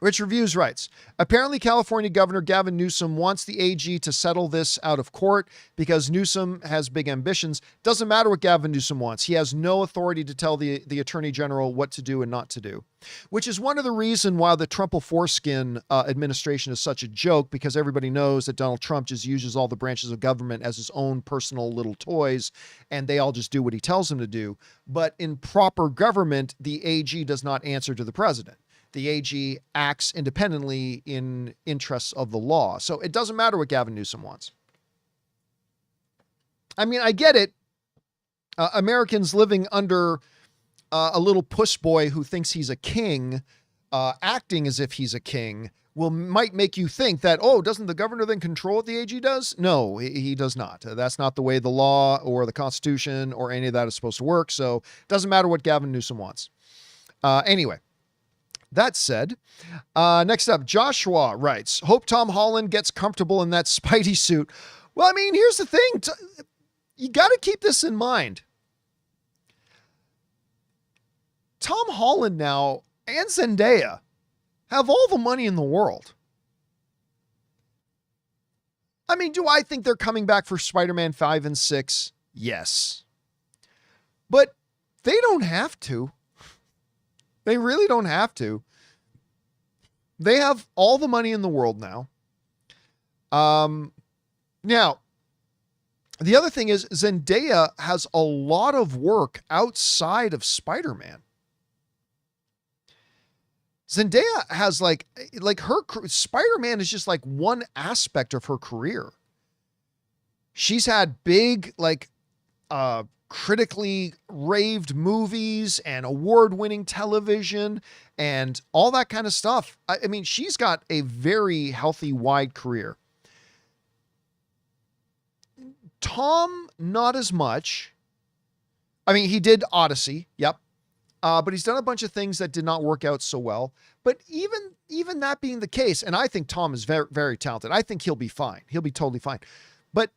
Rich Reviews writes, apparently California Governor Gavin Newsom wants the AG to settle this out of court because Newsom has big ambitions. Doesn't matter what Gavin Newsom wants. He has no authority to tell the Attorney General what to do and not to do, which is one of the reasons why the Trumple foreskin administration is such a joke, because everybody knows that Donald Trump just uses all the branches of government as his own personal little toys, and they all just do what he tells them to do. But in proper government, the AG does not answer to the president. The AG acts independently in interests of the law. So it doesn't matter what Gavin Newsom wants. I mean, I get it. Americans living under a little push boy who thinks he's a king, acting as if he's a king, might make you think that, oh, doesn't the governor then control what the AG does? No, he does not. That's not the way the law or the Constitution or any of that is supposed to work. So it doesn't matter what Gavin Newsom wants. Anyway. That said, next up, Joshua writes, hope Tom Holland gets comfortable in that Spidey suit. Well, I mean, here's the thing. You got to keep this in mind. Tom Holland now and Zendaya have all the money in the world. I mean, do I think they're coming back for Spider-Man 5 and 6? Yes. But they don't have to. They really don't have to. They have all the money in the world now. Now, the other thing is Zendaya has a lot of work outside of Spider-Man. Zendaya has like her Spider-Man is just like one aspect of her career. She's had big, critically raved movies and award-winning television and all that kind of stuff. I mean, she's got a very healthy, wide career. Tom, not as much. I mean, he did Odyssey. Yep. But he's done a bunch of things that did not work out so well. But even that being the case, and I think Tom is very, very talented. I think he'll be fine. He'll be totally fine. But,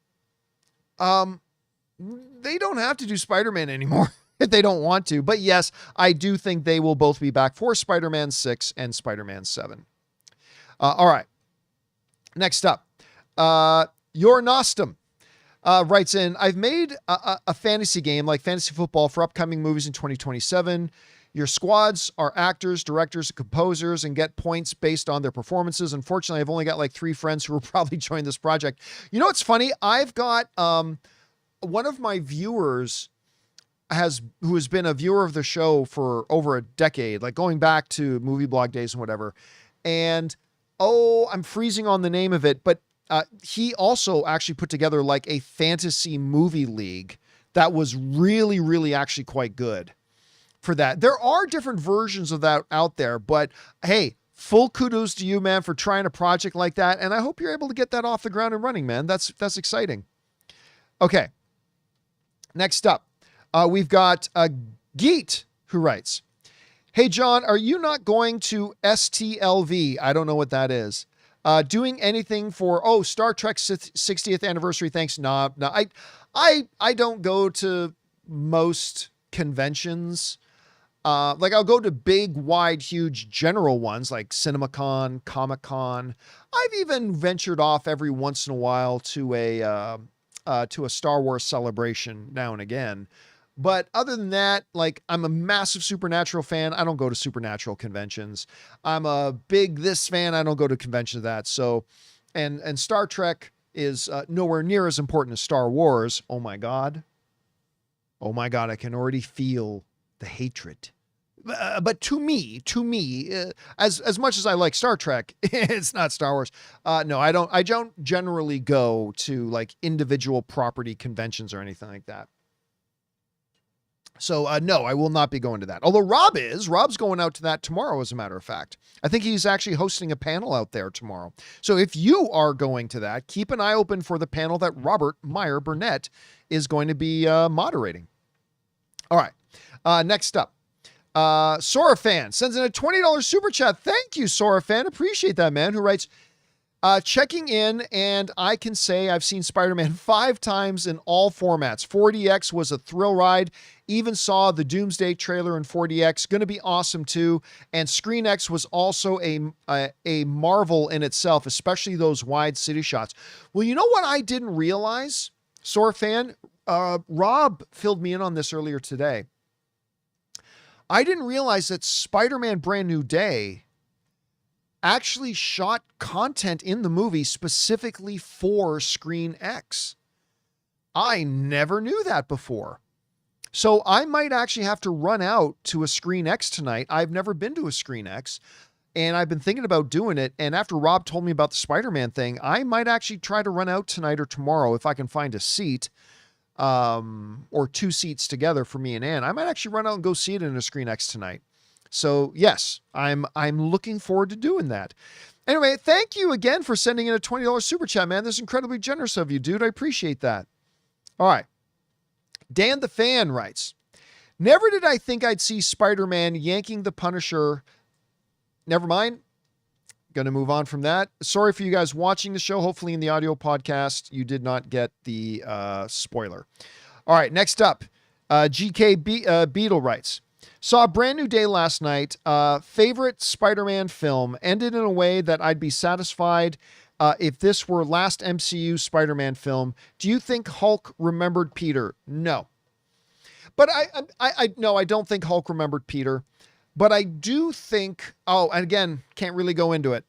they don't have to do Spider-Man anymore if they don't want to. But yes, I do think they will both be back for Spider-Man 6 and Spider-Man 7. All right. Next up, Your Nostum writes in, I've made a fantasy game like fantasy football for upcoming movies in 2027. Your squads are actors, directors, and composers and get points based on their performances. Unfortunately, I've only got like 3 friends who will probably join this project. You know what's funny? I've got one of my viewers who has been a viewer of the show for over a decade, like going back to movie blog days and whatever. And I'm freezing on the name of it, but he also actually put together like a fantasy movie league that was really, really actually quite good for that. There are different versions of that out there, but hey, full kudos to you, man, for trying a project like that. And I hope you're able to get that off the ground and running, man. That's exciting. Okay. Next up, we've got Geet, who writes, "Hey, John, are you not going to STLV? I don't know what that is. Doing anything for, Star Trek 60th anniversary? Thanks. No, I don't go to most conventions. Like I'll go to big, wide, huge general ones like CinemaCon, Comic-Con. I've even ventured off every once in a while to a Star Wars celebration now and again. But other than that, like I'm a massive Supernatural fan. I don't go to Supernatural conventions. I'm a big this fan. I don't go to conventions of that. So, and Star Trek is nowhere near as important as Star Wars. Oh my God. I can already feel the hatred. But to me, as much as I like Star Trek, it's not Star Wars. No, I don't generally go to like individual property conventions or anything like that. So, no, I will not be going to that. Although Rob's going out to that tomorrow, as a matter of fact. I think he's actually hosting a panel out there tomorrow. So if you are going to that, keep an eye open for the panel that Robert Meyer Burnett is going to be moderating. All right. Next up, Sora Fan sends in a $20 super chat. Thank you, Sora Fan. Appreciate that, man. Who writes, checking in, and I can say I've seen Spider-Man 5 times in all formats. 4DX was a thrill ride. Even saw the Doomsday trailer in 4DX. Going to be awesome too. And ScreenX was also a marvel in itself, especially those wide city shots. Well, you know what I didn't realize, Sora Fan? Rob filled me in on this earlier today. I didn't realize that Spider-Man Brand New Day actually shot content in the movie specifically for ScreenX. I never knew that before. So I might actually have to run out to a ScreenX tonight. I've never been to a ScreenX, and I've been thinking about doing it. And after Rob told me about the Spider-Man thing, I might actually try to run out tonight or tomorrow if I can find a seat, or 2 seats together for me and Ann. I might actually run out and go see it in a ScreenX tonight. So yes, I'm looking forward to doing that. Anyway, thank you again for sending in a $20 super chat, man. This is incredibly generous of you, dude. I appreciate that. All right. Dan the Fan writes, never did I think I'd see Spider-Man yanking the Punisher. Never mind. Going to move on from that. Sorry for you guys watching the show. Hopefully in the audio podcast, you did not get the spoiler. All right. Next up, GK Beetle writes, saw Brand New Day last night. Favorite Spider-Man film. Ended in a way that I'd be satisfied if this were last MCU Spider-Man film. Do you think Hulk remembered Peter? No. But I don't think Hulk remembered Peter. But I do think, and again, can't really go into it.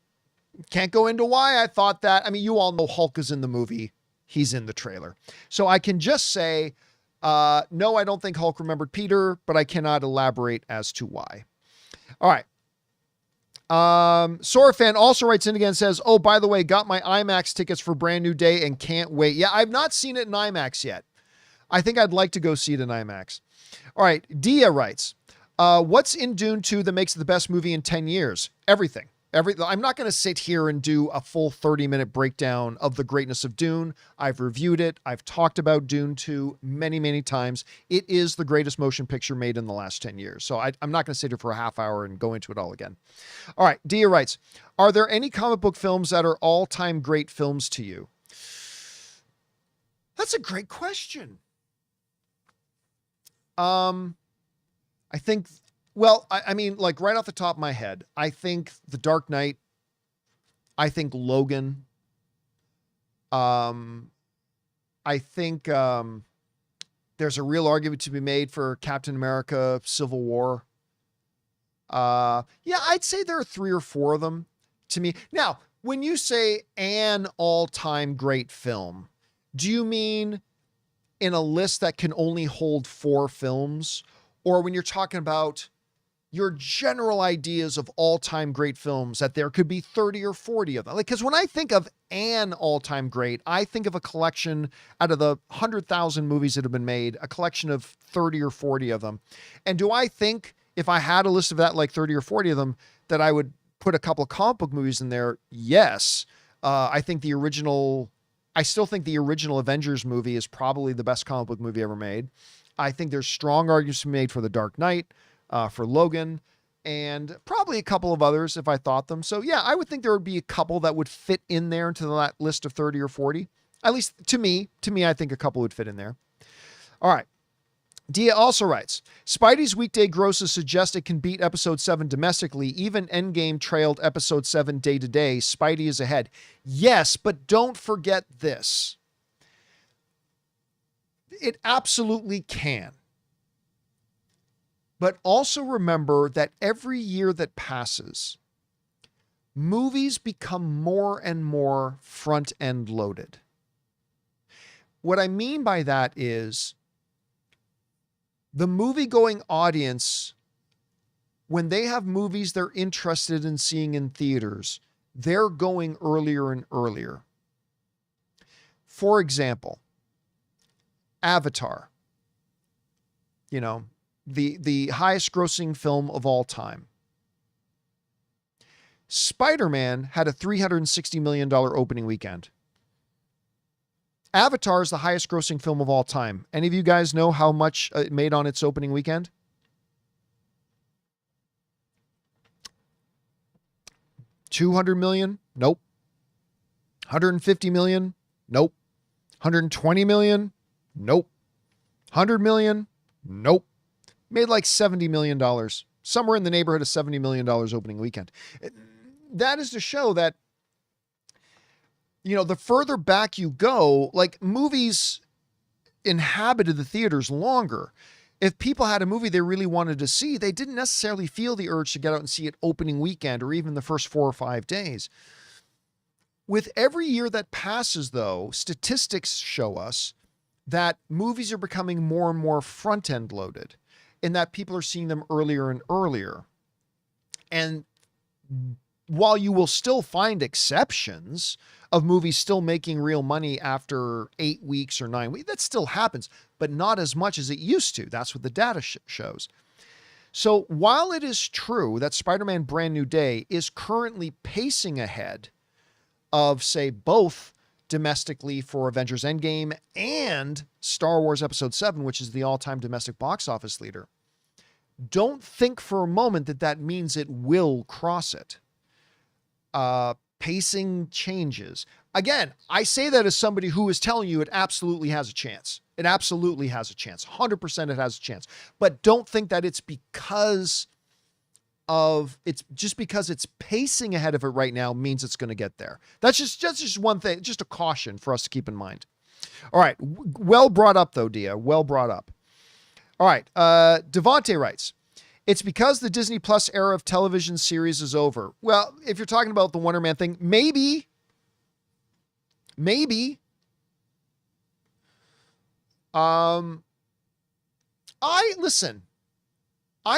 Can't go into why I thought that. I mean, you all know Hulk is in the movie. He's in the trailer. So I can just say, no, I don't think Hulk remembered Peter, but I cannot elaborate as to why. All right. Sora Fan also writes in again and says, oh, by the way, got my IMAX tickets for Brand New Day and can't wait. Yeah, I've not seen it in IMAX yet. I think I'd like to go see it in IMAX. All right. Dia writes, what's in Dune 2 that makes it the best movie in 10 years? Everything. I'm not going to sit here and do a full 30-minute breakdown of the greatness of Dune. I've reviewed it. I've talked about Dune 2 many, many times. It is the greatest motion picture made in the last 10 years. So I'm not going to sit here for a half hour and go into it all again. All right. Dia writes, are there any comic book films that are all-time great films to you? That's a great question. I think, well, I mean, like right off the top of my head, I think The Dark Knight, I think Logan, I think there's a real argument to be made for Captain America, Civil War. Yeah, I'd say there are 3 or 4 of them to me. Now, when you say an all-time great film, do you mean in a list that can only hold 4 films, or when you're talking about your general ideas of all-time great films, that there could be 30 or 40 of them. Like, because when I think of an all-time great, I think of a collection out of the 100,000 movies that have been made, a collection of 30 or 40 of them. And do I think if I had a list of that, like 30 or 40 of them, that I would put a couple of comic book movies in there? Yes. I still think the original Avengers movie is probably the best comic book movie ever made. I think there's strong arguments to be made for The Dark Knight, for Logan, and probably a couple of others if I thought them. So yeah, I would think there would be a couple that would fit in there into that list of 30 or 40. At least to me, I think a couple would fit in there. All right. Dia also writes, Spidey's weekday grosses suggest it can beat episode 7 domestically. Even Endgame trailed episode 7 day to day. Spidey is ahead. Yes, but don't forget this. It absolutely can. But also remember that every year that passes, movies become more and more front-end loaded. What I mean by that is the movie-going audience, when they have movies they're interested in seeing in theaters, they're going earlier and earlier. For example, Avatar, the highest grossing film of all time. Spider-Man had a $360 million opening weekend. Avatar is the highest grossing film of all time. Any of you guys know how much it made on its opening weekend? $200 million? Nope. $150 million? Nope. $120 million? Nope. $100 million? Nope. Made like $70 million, somewhere in the neighborhood of $70 million opening weekend. That is to show that, the further back you go, like, movies inhabited the theaters longer. If people had a movie they really wanted to see, they didn't necessarily feel the urge to get out and see it opening weekend or even the first 4 or 5 days. With every year that passes, though, statistics show us that movies are becoming more and more front-end loaded, in that people are seeing them earlier and earlier. And while you will still find exceptions of movies still making real money after 8 weeks or 9 weeks, that still happens, but not as much as it used to. That's what the data shows. So while it is true that Spider-Man Brand New Day is currently pacing ahead of, say, both domestically for Avengers Endgame and Star Wars Episode 7, which is the all-time domestic box office leader, don't think for a moment that that means it will cross it. Pacing changes. Again, I say that as somebody who is telling you it absolutely has a chance. It absolutely has a chance. 100% it has a chance. But don't think that it's because it's pacing ahead of it right now means it's going to get there. That's just one thing, just a caution for us to keep in mind. All right. Well brought up though, Dia. Well brought up. All right. Devontae writes, it's because the Disney Plus era of television series is over. Well, if you're talking about the Wonder Man thing, maybe. I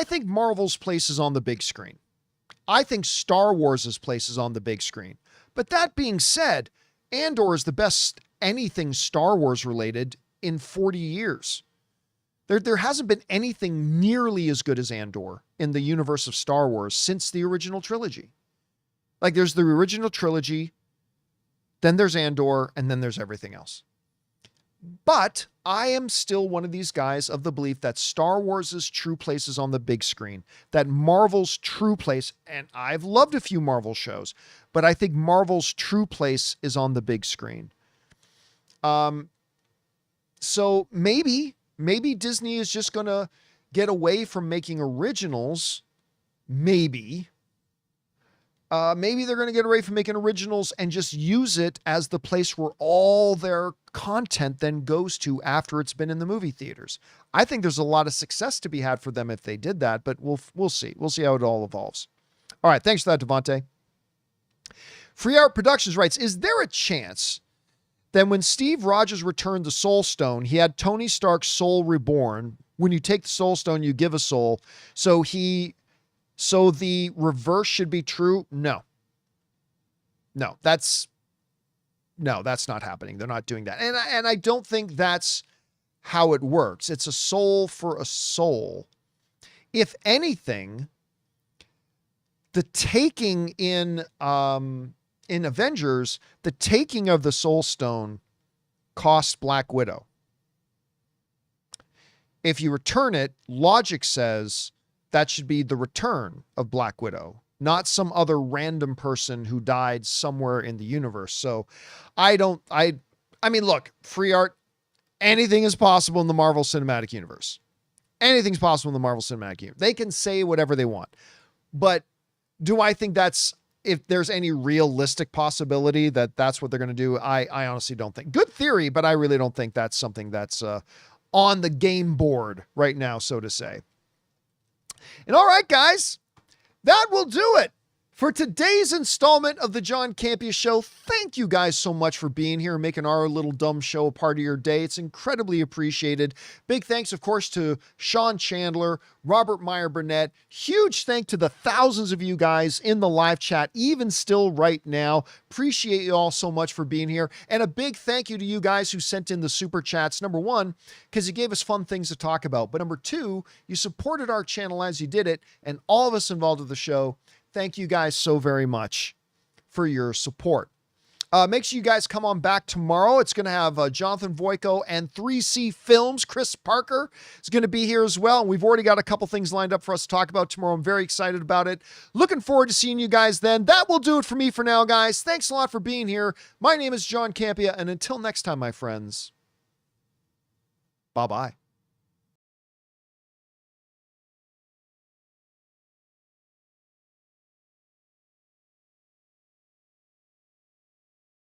think Marvel's place is on the big screen. I think Star Wars' place is on the big screen. But that being said, Andor is the best anything Star Wars related in 40 years. There hasn't been anything nearly as good as Andor in the universe of Star Wars since the original trilogy. Like, there's the original trilogy, then there's Andor, and then there's everything else. But I am still one of these guys of the belief that Star Wars' true place is on the big screen, that Marvel's true place, and I've loved a few Marvel shows, but I think Marvel's true place is on the big screen. So maybe Disney is just going to get away from making originals. Maybe they're going to get away from making originals and just use it as the place where all their content then goes to after it's been in the movie theaters. I think there's a lot of success to be had for them if they did that, but we'll see. We'll see how it all evolves. All right. Thanks for that, Devontae. Free Art Productions writes, is there a chance Then when Steve Rogers returned the Soul Stone, he had Tony Stark's soul reborn. When you take the Soul Stone, you give a soul. So the reverse should be true? No. No, that's not happening. They're not doing that. And I don't think that's how it works. It's a soul for a soul. If anything, the taking in Avengers, the taking of the Soul Stone costs Black Widow. If you return it, logic says that should be the return of Black Widow, not some other random person who died somewhere in the universe. So I mean, look, free art, anything is possible in the Marvel Cinematic Universe. Anything's possible in the Marvel Cinematic Universe. They can say whatever they want. But do I think if there's any realistic possibility that that's what they're going to do? I honestly don't think. Good theory, but I really don't think that's something that's on the game board right now, so to say. And all right, guys, that will do it for today's installment of the John Campea Show. Thank you guys so much for being here and making our little dumb show a part of your day. It's incredibly appreciated. Big thanks, of course, to Sean Chandler, Robert Meyer Burnett. Huge thank to the thousands of you guys in the live chat, even still right now. Appreciate you all so much for being here. And a big thank you to you guys who sent in the super chats. Number one, because you gave us fun things to talk about. But number two, you supported our channel as you did it, and all of us involved with the show. Thank you guys so very much for your support. Make sure you guys come on back tomorrow. It's going to have Jonathan Voico and 3C Films. Chris Parker is going to be here as well. And we've already got a couple things lined up for us to talk about tomorrow. I'm very excited about it. Looking forward to seeing you guys then. That will do it for me for now, guys. Thanks a lot for being here. My name is John Campea, and until next time, my friends, bye-bye.